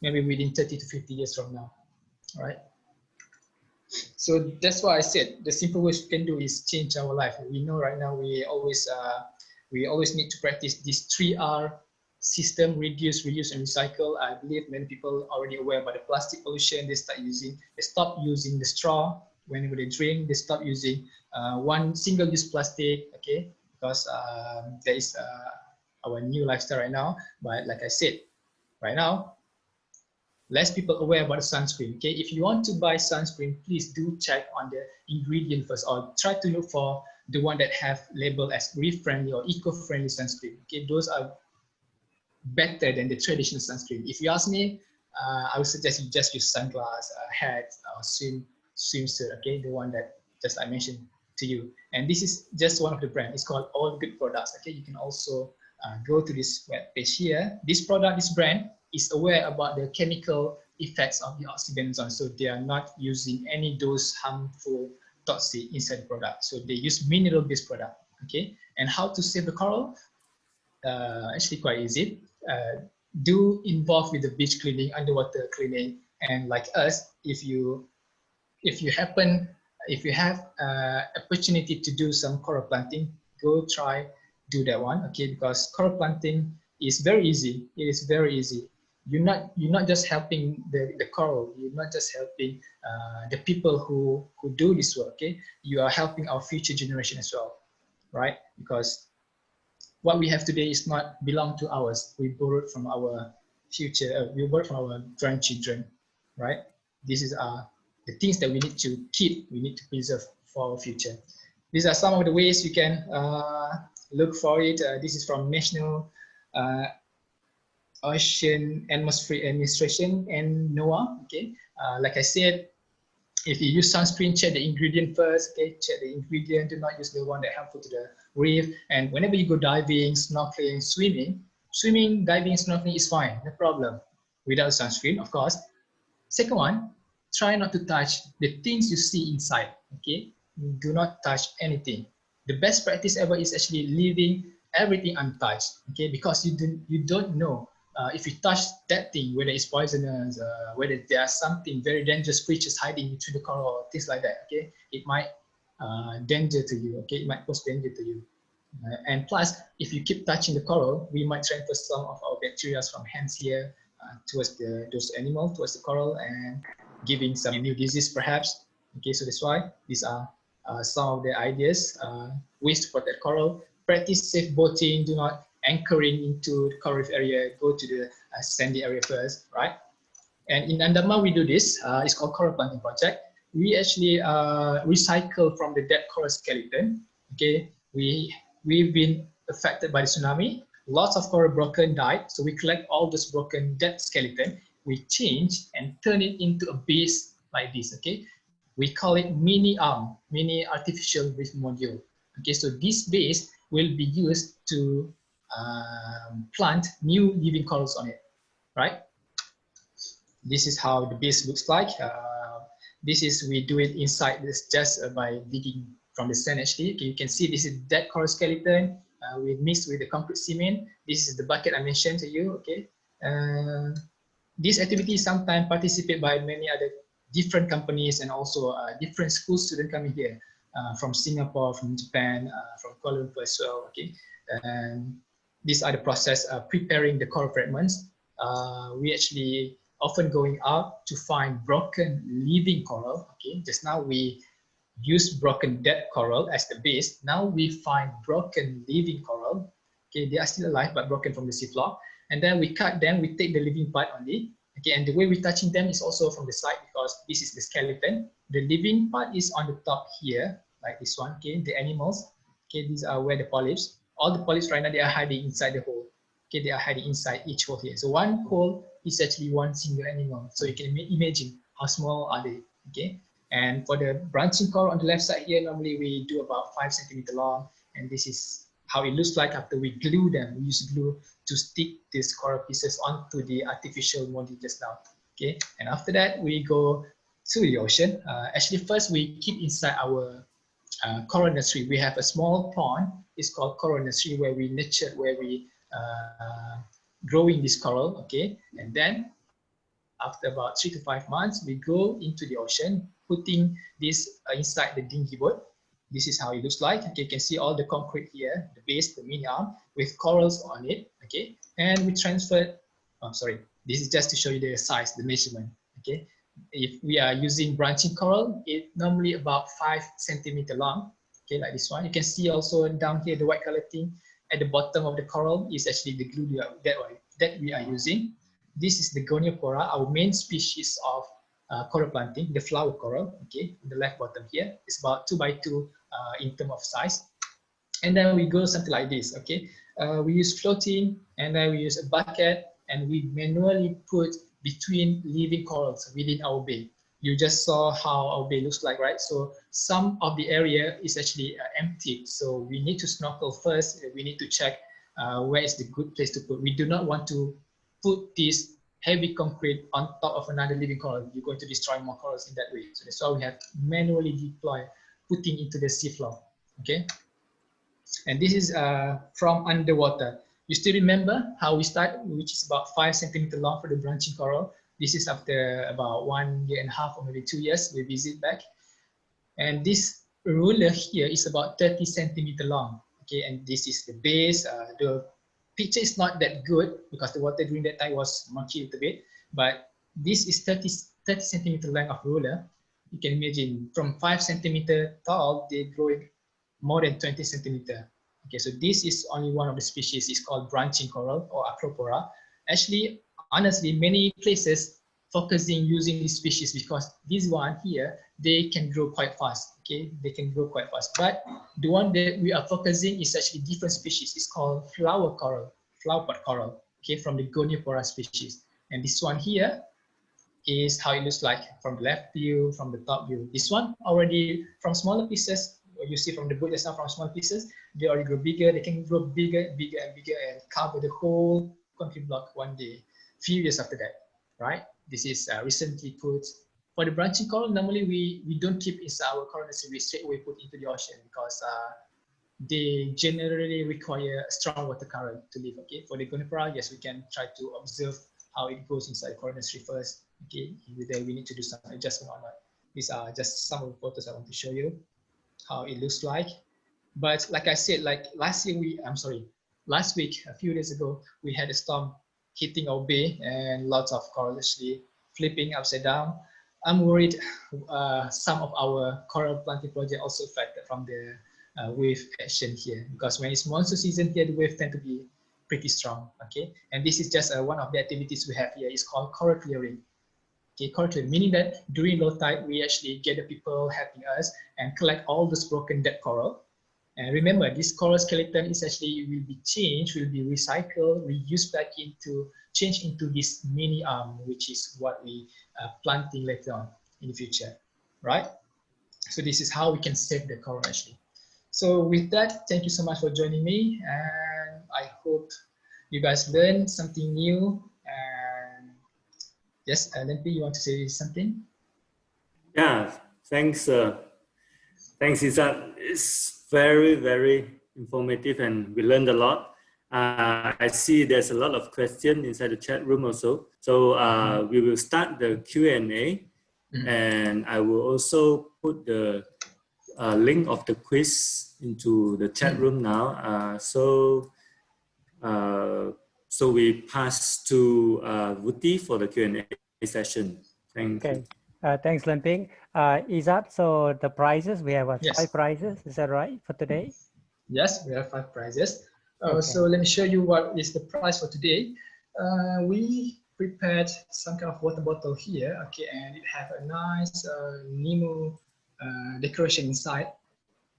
maybe within 30 to 50 years from now. All right. So that's why I said the simple way we can do is change our life. We know right now we always need to practice this 3R system: reduce, reuse, and recycle. I believe many people are already aware about the plastic pollution. They stop using the straw whenever they drink. They stop using one single-use plastic. Okay, because that is our new lifestyle right now. But like I said, right now, less people aware about the sunscreen. Okay, if you want to buy sunscreen, please do check on the ingredient first, or try to look for the one that have labeled as reef-friendly or eco-friendly sunscreen. Okay, those are better than the traditional sunscreen. If you ask me, I would suggest you just use sunglass, hat, or swimsuit. Okay, the one that just I mentioned to you. And this is just one of the brands. It's called All Good Products. Okay, you can also go to this web page here. This brand is aware about the chemical effects of the oxybenzone, so they are not using any those harmful toxic inside the product. So they use mineral-based product. Okay, and how to save the coral? Actually quite easy. Do involve with the beach cleaning, underwater cleaning, and like us, if you have opportunity to do some coral planting, go try do that one. Okay, because coral planting is very easy. It is very easy. You're not just helping the coral. You're not just helping the people who do this work. Okay, you are helping our future generation as well, right? Because what we have today is not belong to ours. We borrowed from our future. We borrowed from our grandchildren, right? This is the things that we need to keep. We need to preserve for our future. These are some of the ways you can look for it. This is from National Ocean Atmosphere Administration and NOAA. Okay, like I said, if you use sunscreen, check the ingredient first. Okay, check the ingredient. Do not use the one that harmful to the reef. And whenever you go diving, snorkeling, swimming, diving, snorkeling is fine, no problem. Without sunscreen, of course. Second one, try not to touch the things you see inside. Okay, do not touch anything. The best practice ever is actually leaving everything untouched. Okay, because you don't know. If you touch that thing, whether it's poisonous, whether there are something very dangerous creatures hiding between the coral, things like that, okay, it might danger to you, okay, it might pose danger to you. And plus, if you keep touching the coral, we might transfer some of our bacteria from hands here towards those animals, towards the coral, and giving some new disease perhaps. Okay, so that's why these are some of the ideas, ways to protect coral. Practice safe boating. Do not anchoring into the coral reef area. Go to the sandy area first, right? And in Andaman, we do this. It's called coral planting project. We actually recycle from the dead coral skeleton. Okay, we've been affected by the tsunami. Lots of coral broken died. So we collect all this broken dead skeleton. We change and turn it into a base like this. Okay, we call it mini arm, mini artificial reef module. Okay, so this base will be used to plant new living corals on it, right? This is how the base looks like. This is, we do it inside this just by digging from the sand actually. Okay, you can see this is dead coral skeleton. We mix with the concrete cement. This is the bucket I mentioned to you, okay? This activity sometimes participated by many other different companies and also different school students coming here from Singapore, from Japan, from Kuala Lumpur as well, okay? And these are the process of preparing the coral fragments. We actually often going out to find broken living coral, okay? Just now we use broken dead coral as the base. Now we find broken living coral, okay? They are still alive but broken from the seafloor. And then we cut them, we take the living part only, okay? And the way we're touching them is also from the side because this is the skeleton. The living part is on the top here, like this one, okay? The animals, okay? These are where the polyps. All the polyps right now, they are hiding inside the hole. Okay, they are hiding inside each hole here. So one hole is actually one single animal. So you can imagine how small are they, okay? And for the branching coral on the left side here, normally we do about 5 centimeters long. And this is how it looks like after we glue them. We use glue to stick these coral pieces onto the artificial model just now, okay? And after that, we go to the ocean. Actually, first we keep inside our coral nursery. We have a small pond. It's called coral nursery where we nurture, where we growing this coral, okay? And then after about 3 to 5 months, we go into the ocean, putting this inside the dinghy boat. This is how it looks like. Okay, you can see all the concrete here, the base, the mini arm with corals on it, okay? And we transfer, oh, sorry, this is just to show you the size, the measurement, okay? If we are using branching coral, it normally about 5 centimeters long, okay, like this one. You can see also down here, the white color thing at the bottom of the coral is actually the glue that we are using. This is the Goniopora, our main species of coral planting, the flower coral, okay, on the left bottom here. It's about 2 by 2 in terms of size. And then we go something like this, okay. We use floating, and then we use a bucket, and we manually put between living corals within our bay. You just saw how our bay looks like, right? So some of the area is actually empty. So we need to snorkel first. We need to check where is the good place to put. We do not want to put this heavy concrete on top of another living coral. You're going to destroy more corals in that way. So that's why we have manually deploy putting into the seafloor, okay? And this is from underwater. You still remember how we start, which is about 5 centimeters long for the branching coral. This is after about 1.5 years or maybe 2 years, we visit back. And this ruler here is about 30 centimeters long. Okay, and this is the base. The picture is not that good because the water during that time was murky a little bit, but this is 30 centimeter length of ruler. You can imagine from 5 centimeters tall, they growing more than 20 centimeter. Okay, so this is only one of the species. It's called branching coral or acropora. Actually, honestly, many places focusing using this species because this one here, they can grow quite fast. Okay, they can grow quite fast. But the one that we are focusing is actually different species. It's called flower coral, flower pot coral. Okay, from the Goniopora species. And this one here is how it looks like from the left view, from the top view. This one already from smaller pieces, you see from the book just now from small pieces, they already grow bigger. They can grow bigger, bigger and bigger and cover the whole concrete block one day, few years after that, right? This is recently put. For the branching coral, normally we don't keep inside our coral nursery, we straight away put into the ocean because they generally require strong water current to live, okay? For the Gonipora, yes, we can try to observe how it goes inside the coral nursery first, okay? Whether we need to do some adjustment or not. These are just some of the photos I want to show you, how it looks like. But like I said, like last week, a few days ago, we had a storm hitting our bay and lots of coral actually flipping upside down. I'm worried some of our coral planting project also affected from the wave action here because when it's monsoon season here, the wave tend to be pretty strong, okay? And this is just one of the activities we have here. It's called coral clearing. Okay, coral clearing, meaning that during low tide, we actually get the people helping us and collect all those broken dead coral. And remember, this coral skeleton is actually will be changed, will be recycled, reused back into, changed into this mini arm, which is what we planting later on in the future, right? So this is how we can save the coral actually. So with that, thank you so much for joining me, and I hope you guys learned something new. And yes, Lempi, you want to say something? Yeah, thanks. Thanks, Izzat. It's very, very informative and we learned a lot. I see there's a lot of questions inside the chat room also. So we will start the Q&A and I will also put the link of the quiz into the chat room now. So we pass to Vuti for the Q&A session. Thank you. Thanks, Limping. Izzat, so the prizes, we have Yes. 5 prizes, is that right, for today? Yes, we have 5 prizes. Okay. So let me show you what is the prize for today. We prepared some kind of water bottle here, okay, and it have a nice Nemo decoration inside,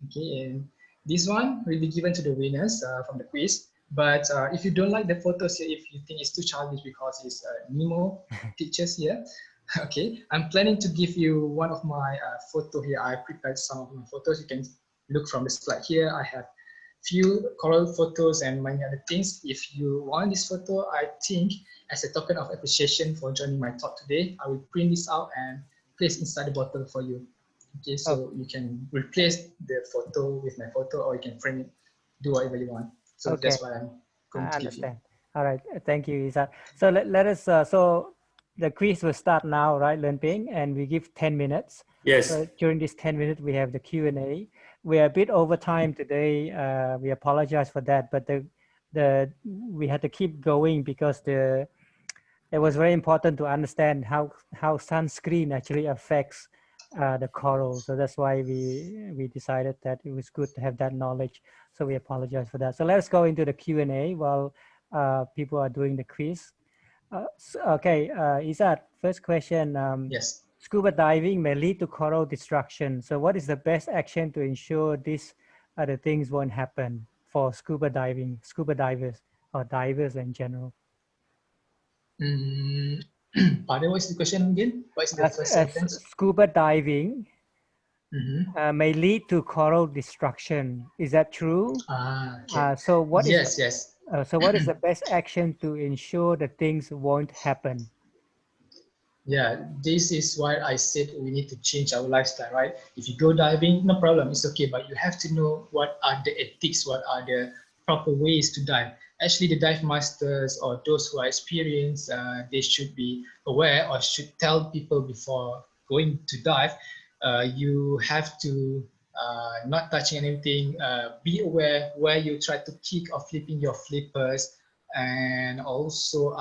okay, and this one will be given to the winners from the quiz. But if you don't like the photos here, if you think it's too childish because it's Nemo pictures here, okay, I'm planning to give you one of my photo here. I prepared some of my photos. You can look from the slide here. I have few coral photos and many other things. If you want this photo, I think as a token of appreciation for joining my talk today, I will print this out and place inside the bottle for you. Okay, so you can replace the photo with my photo, or you can frame it, do whatever you want. So that's what I'm going to give you. All right, thank you, Izzat. So let us, so the quiz will start now, right, Limping? And we give 10 minutes. Yes. So during this 10 minutes, we have the Q&A. We are a bit over time today. We apologize for that, but we had to keep going because it was very important to understand how sunscreen actually affects the coral. So that's why we decided that it was good to have that knowledge. So we apologize for that. So let's go into the Q&A while people are doing the quiz. Okay, Izzat, first question. Yes. Scuba diving may lead to coral destruction. So what is the best action to ensure these other things won't happen for scuba divers or divers in general? Pardon, what's the question again? What is the first sentence? Scuba diving Mm-hmm. may lead to coral destruction. Is that true? Okay. So what is Yes. so what is the best action to ensure that things won't happen? Yeah, this is why I said we need to change our lifestyle, right? If you go diving, no problem, it's okay, but you have to know what are the ethics, what are the proper ways to dive. Actually, the dive masters or those who are experienced, they should be aware or should tell people before going to dive, you have to not touching anything, be aware where you try to kick or flipping your flippers. And also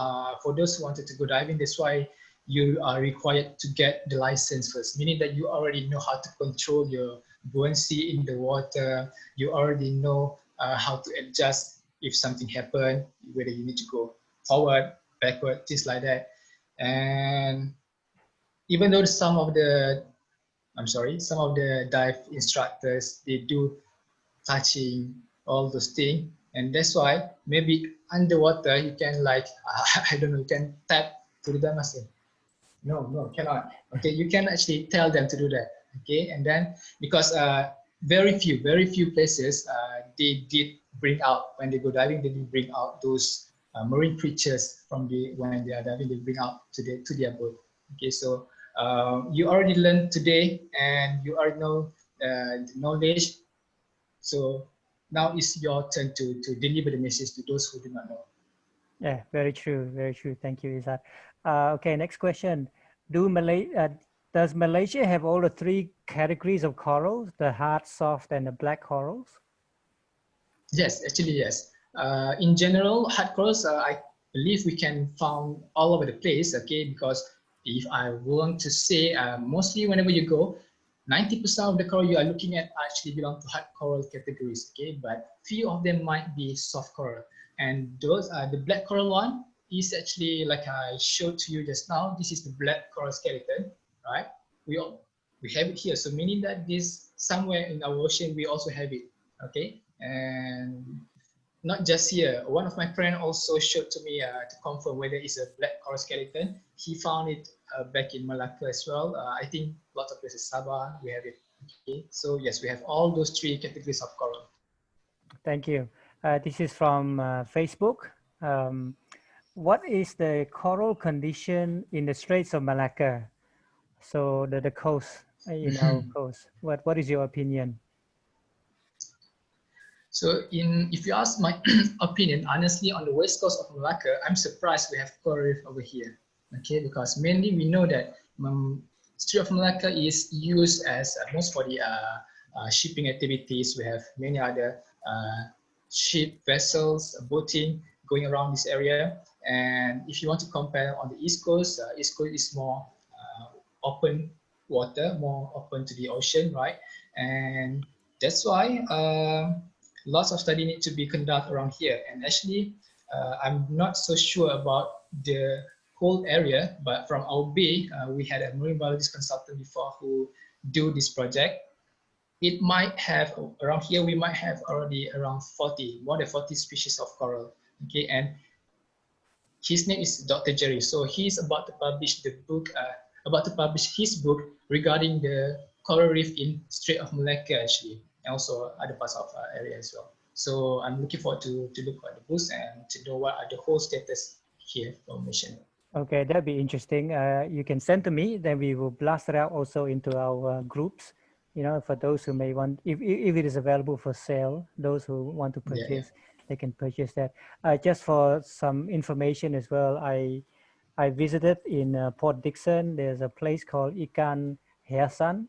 for those who wanted to go diving, that's why you are required to get the license first, meaning that you already know how to control your buoyancy in the water. You already know how to adjust if something happened, whether you need to go forward, backward, things like that. And even though some of the dive instructors, they do touching all those things, and that's why maybe underwater you can like I don't know, you can tap to the dive master. No, cannot. Okay, you can actually tell them to do that. Okay, and then because very few places they did bring out, when they go diving, they did bring out those marine creatures from when they are diving, they bring out to their boat. Okay, so you already learned today, and you already know the knowledge. So now it's your turn to deliver the message to those who do not know. Yeah, very true, very true. Thank you, Izzat. Okay, next question. Does Malaysia have all the three categories of corals, the hard, soft, and the black corals? Yes, actually, yes. In general, hard corals, I believe we can found all over the place, okay? Because if I want to say, mostly whenever you go, 90% of the coral you are looking at actually belong to hard coral categories, okay? But few of them might be soft coral. And those are the black coral one is actually, like I showed to you just now, this is the black coral skeleton, right? We have it here. So meaning that this somewhere in our ocean, we also have it, okay? And not just here. One of my friends also showed to me to confirm whether it's a black coral skeleton. He found it back in Malacca as well. I think lots of places, Sabah, we have it. Okay, so yes, we have all those three categories of coral. Thank you. This is from Facebook. What is the coral condition in the Straits of Malacca? So the coast, coast. What is your opinion? So if you ask my opinion, honestly, on the west coast of Malacca, I'm surprised we have coral reef over here. Okay, because mainly we know that Strait of Malacca is used as most for the shipping activities. We have many other ship vessels, boating going around this area. And if you want to compare on the east coast is more open water, more open to the ocean, right? And that's why lots of study need to be conducted around here. And actually, I'm not so sure about the whole area, but from our bay, we had a marine biologist consultant before who do this project. It might have, around here, we might have already around more than 40 species of coral. Okay, and his name is Dr. Jerry. So he's about to publish the book, his book regarding the coral reef in Strait of Malacca, actually, and also other parts of area as well. So I'm looking forward to look at the books and to know what are the whole status here for mission. Okay, that'd be interesting. You can send to me, then we will blast it out also into our groups. For those who may want, if it is available for sale, those who want to purchase, they can purchase that. Just for some information as well, I visited in Port Dickson. There's a place called Ikan Heasan.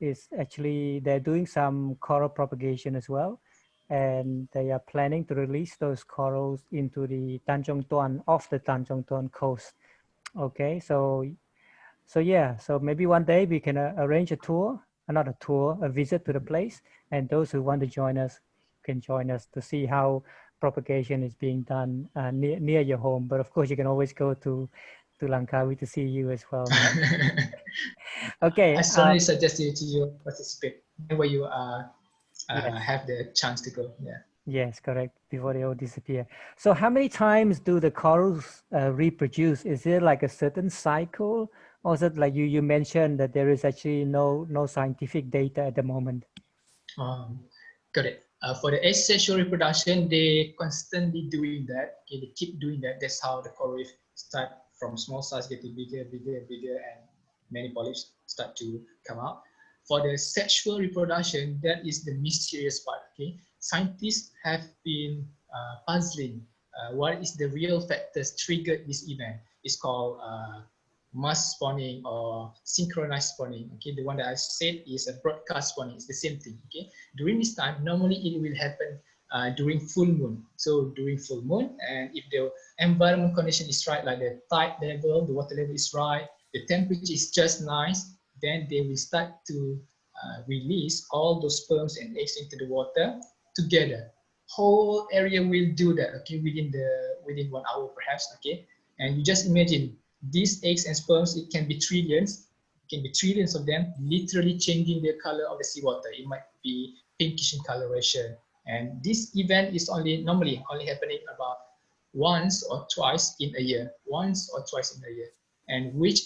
It's actually, they're doing some coral propagation as well. And they are planning to release those corals into the Tanjung Tuan, off the Tanjung Tuan coast. Okay, so yeah, so maybe one day we can arrange a tour, not a tour, a visit to the place, and those who want to join us can join us to see how propagation is being done near your home. But of course, you can always go to Langkawi to see you as well. Right? Okay. I strongly suggest you to participate whenever you have the chance to go. Yeah. Yes, correct. Before they all disappear. So how many times do the corals reproduce? Is there like a certain cycle? Or is it like you mentioned that there is actually no scientific data at the moment? Correct. For the asexual reproduction, they constantly doing that. Okay, they keep doing that. That's how the coral reef start from small size, getting bigger, bigger, bigger, and many polyps start to come out. For the sexual reproduction, that is the mysterious part. Okay, scientists have been puzzling what is the real factors triggered this event. It's called mass spawning or synchronized spawning. Okay, the one that I said is a broadcast spawning. It's the same thing. Okay, during this time, normally it will happen during full moon. So during full moon, and if the environment condition is right, like the tide level, the water level is right, the temperature is just nice, then they will start to release all those sperms and eggs into the water together. Whole area will do that. Okay, within 1 hour perhaps. Okay, and you just imagine these eggs and sperms. It can be trillions. It can be trillions of them, literally changing the color of the seawater. It might be pinkish in coloration. And this event is normally only happening about once or twice in a year. Once or twice in a year. And which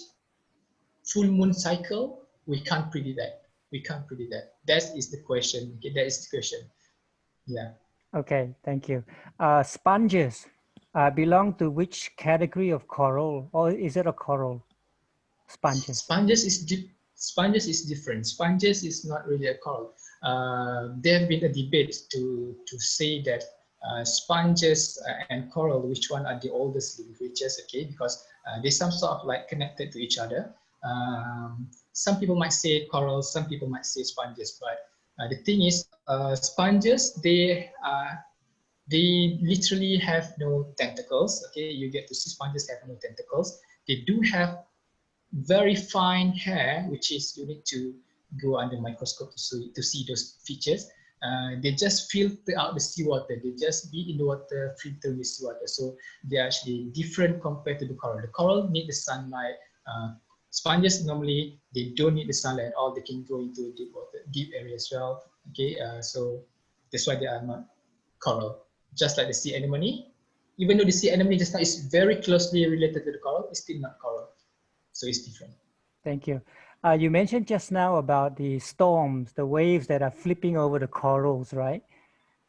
full moon cycle, we can't predict that. We can't predict that. That is the question. Okay, that is the question. Yeah. Okay, thank you. Sponges belong to which category of coral, or is it a coral? Sponges. Sponges is different. Sponges is not really a coral. There have been a debate to say that sponges and coral, which one are the oldest living creatures? Okay, because they some sort of like connected to each other. Some people might say corals, some people might say sponges, but the thing is, sponges they literally have no tentacles. Okay, you get to see sponges have no tentacles. They do have very fine hair, which is you need to go under microscope to see those features. They just filter out the seawater. They just be in the water, filter the seawater. So they're actually different compared to the coral. The coral need the sunlight. Sponges normally they don't need the sunlight at all. They can go into deep water, deep area as well. Okay, so that's why they are not coral. Just like the sea anemone, even though the sea anemone just now is very closely related to the coral, it's still not coral. So it's different. Thank you. You mentioned just now about the storms, the waves that are flipping over the corals, right?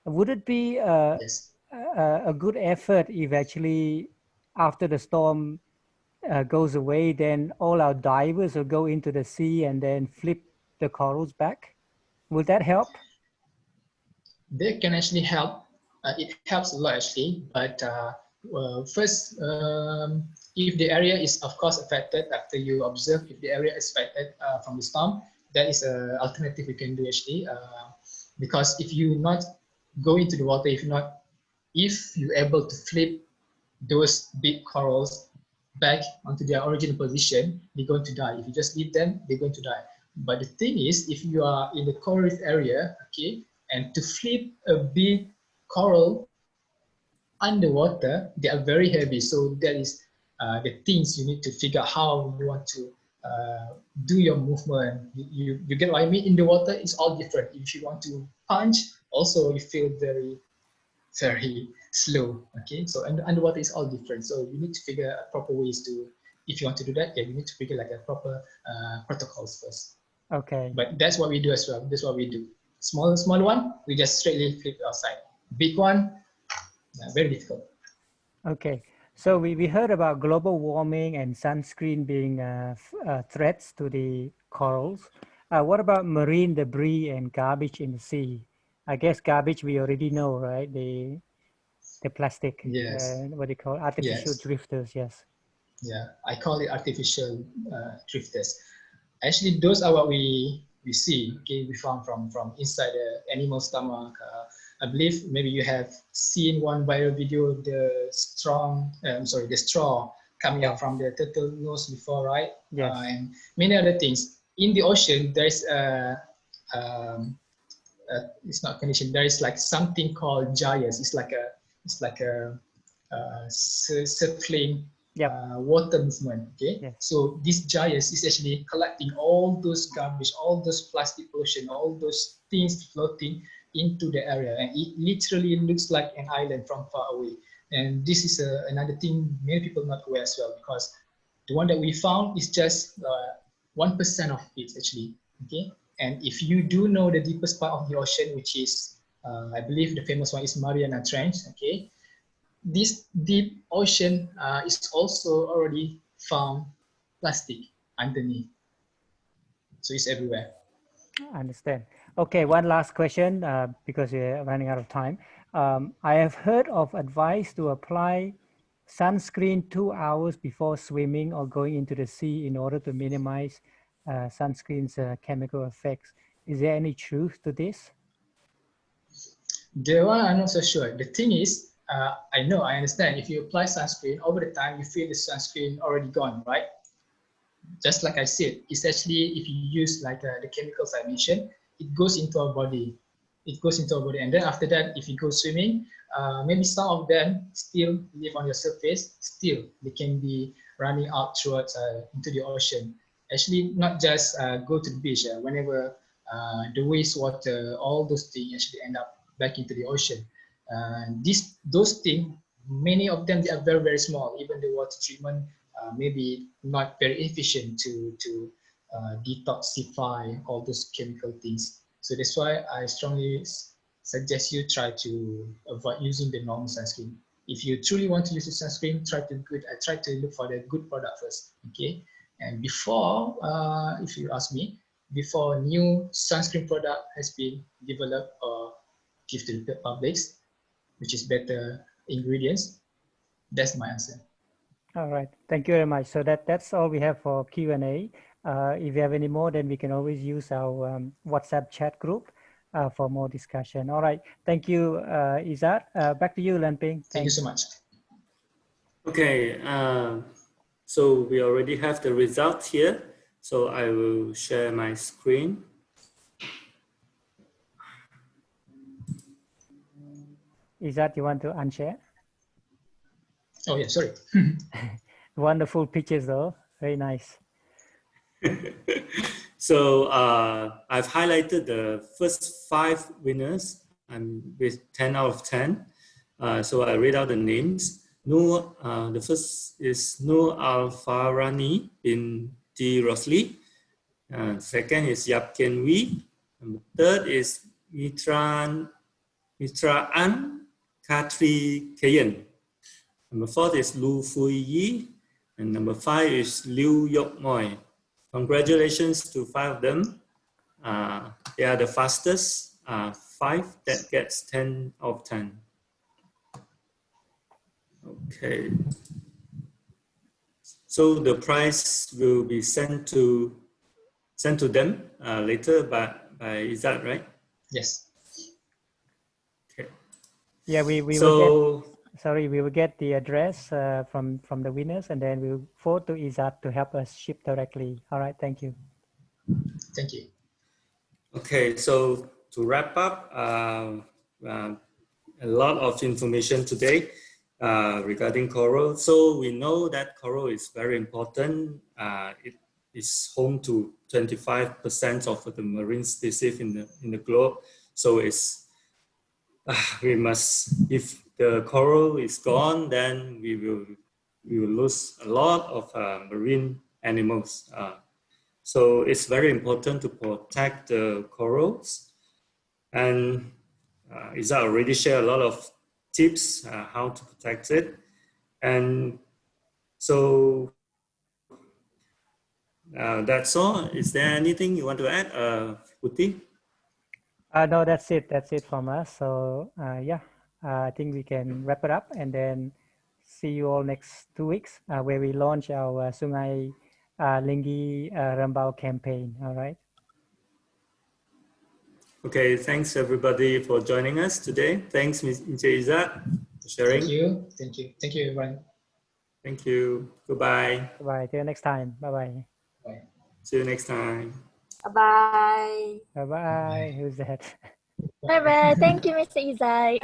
Would it be Yes. a good effort if actually after the storm goes away, then all our divers will go into the sea and then flip the corals back? Will that help? They can actually help. It helps a lot actually, but first, if the area is of course affected, after you observe if the area is affected from the storm, that is an alternative we can do actually. Because if you not go into the water, if you're able to flip those big corals back onto their original position, they're going to die. If you just leave them, they're going to die. But the thing is, if you are in the coral reef area, okay, and to flip a big coral underwater, they are very heavy. So that is the things you need to figure out how you want to do your movement. You get what I mean? In the water, it's all different. If you want to punch, also you feel very, very slow. Okay, so underwater is all different. So you need to figure out proper ways to, if you want to do that, yeah, you need to figure like a proper protocols first. Okay. But that's what we do as well. That's what we do. Small one, we just straightly flip outside. Big one, very difficult. Okay. So we heard about global warming and sunscreen being threats to the corals. What about marine debris and garbage in the sea? I guess garbage we already know, right? The plastic, yes. What they call artificial Yes. drifters, yes. Yeah, I call it artificial drifters. Actually, those are what we see. Okay, we found from inside the animal stomach. I believe maybe you have seen one viral video, the straw coming out from the turtle nose before, right? Yes. And many other things. In the ocean, there's it's not condition. There is like something called gyres. It's like a circling water movement. Okay, yes. So this gyres is actually collecting all those garbage, all those plastic pollution, all those things floating into the area, and it literally looks like an island from far away. And this is another thing many people not aware as well, because the one that we found is just 1% of it actually. Okay, and if you do know the deepest part of the ocean, which is I believe the famous one is Mariana Trench. Okay, this deep ocean is also already found plastic underneath, so it's everywhere. I understand. Okay, one last question because we're running out of time. I have heard of advice to apply sunscreen 2 hours before swimming or going into the sea in order to minimize sunscreen's chemical effects. Is there any truth to this? The one I'm not so sure. The thing is, I understand. If you apply sunscreen over the time, you feel the sunscreen already gone, right? Just like I said, it's actually, if you use like the chemicals I mentioned, it goes into our body. It goes into our body. And then after that, if you go swimming, maybe some of them still live on your surface. Still, they can be running out towards into the ocean. Actually, not just go to the beach. Whenever the wastewater, all those things actually end up back into the ocean. Those things, many of them, they are very, very small. Even the water treatment maybe not very efficient to detoxify all those chemical things. So that's why I strongly suggest you try to avoid using the normal sunscreen. If you truly want to use the sunscreen, try to look for the good product first. Okay, and before, if you ask me, before new sunscreen product has been developed or give to the public, which is better ingredients, that's my answer. All right, thank you very much. So that's all we have for Q&A. If you have any more, then we can always use our WhatsApp chat group for more discussion. All right, thank you, Izzat. Back to you, Lanping. Thank you so much. Okay, so we already have the result here. So I will share my screen. Izzat, you want to unshare? Oh yeah, sorry. Wonderful pictures though, very nice. So I've highlighted the first 5 winners with 10 out of 10. So I read out the names. The first is Nur Al-Farani bin D. Rosli. Second is Yap Ken Wee. Third is Mitraan Katri Kayen. Number 4 is Lu Fui Yi. And number 5 is Liu Yok Moi. Congratulations to 5 of them. They are the fastest 5 that gets 10 out of 10. Okay. So the prize will be sent to them later by Izzat, right? Yes. Okay. Yeah, we will get the address from the winners, and then we'll forward to Izzat to help us ship directly. All right, thank you. Thank you. Okay, so to wrap up, a lot of information today regarding coral. So we know that coral is very important. It is home to 25% of the marine species in the globe. So it's we must, if the coral is gone, then we will lose a lot of marine animals. So it's very important to protect the corals. And Izzat already shared a lot of tips how to protect it. And so that's all. Is there anything you want to add, Putih? No, that's it. That's it from us. So yeah, I think we can wrap it up and then see you all next 2 weeks where we launch our Sungai Linggi Rembau campaign. All right. Okay, thanks everybody for joining us today. Thanks, Mr. Izzat, for sharing. Thank you. Thank you. Thank you, everyone. Thank you. Goodbye. Bye. See you next time. Bye-bye. Bye. See you next time. Bye-bye. Bye-bye. Who's that? Bye-bye. Thank you, Mr. Izzat.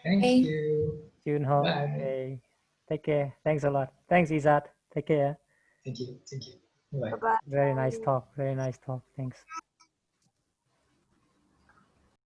Thank you. June Ho. Bye. Okay. Take care. Thanks a lot. Thanks, Izzat. Take care. Thank you. Thank you. Bye. Bye-bye. Very nice talk. Very nice talk. Thanks.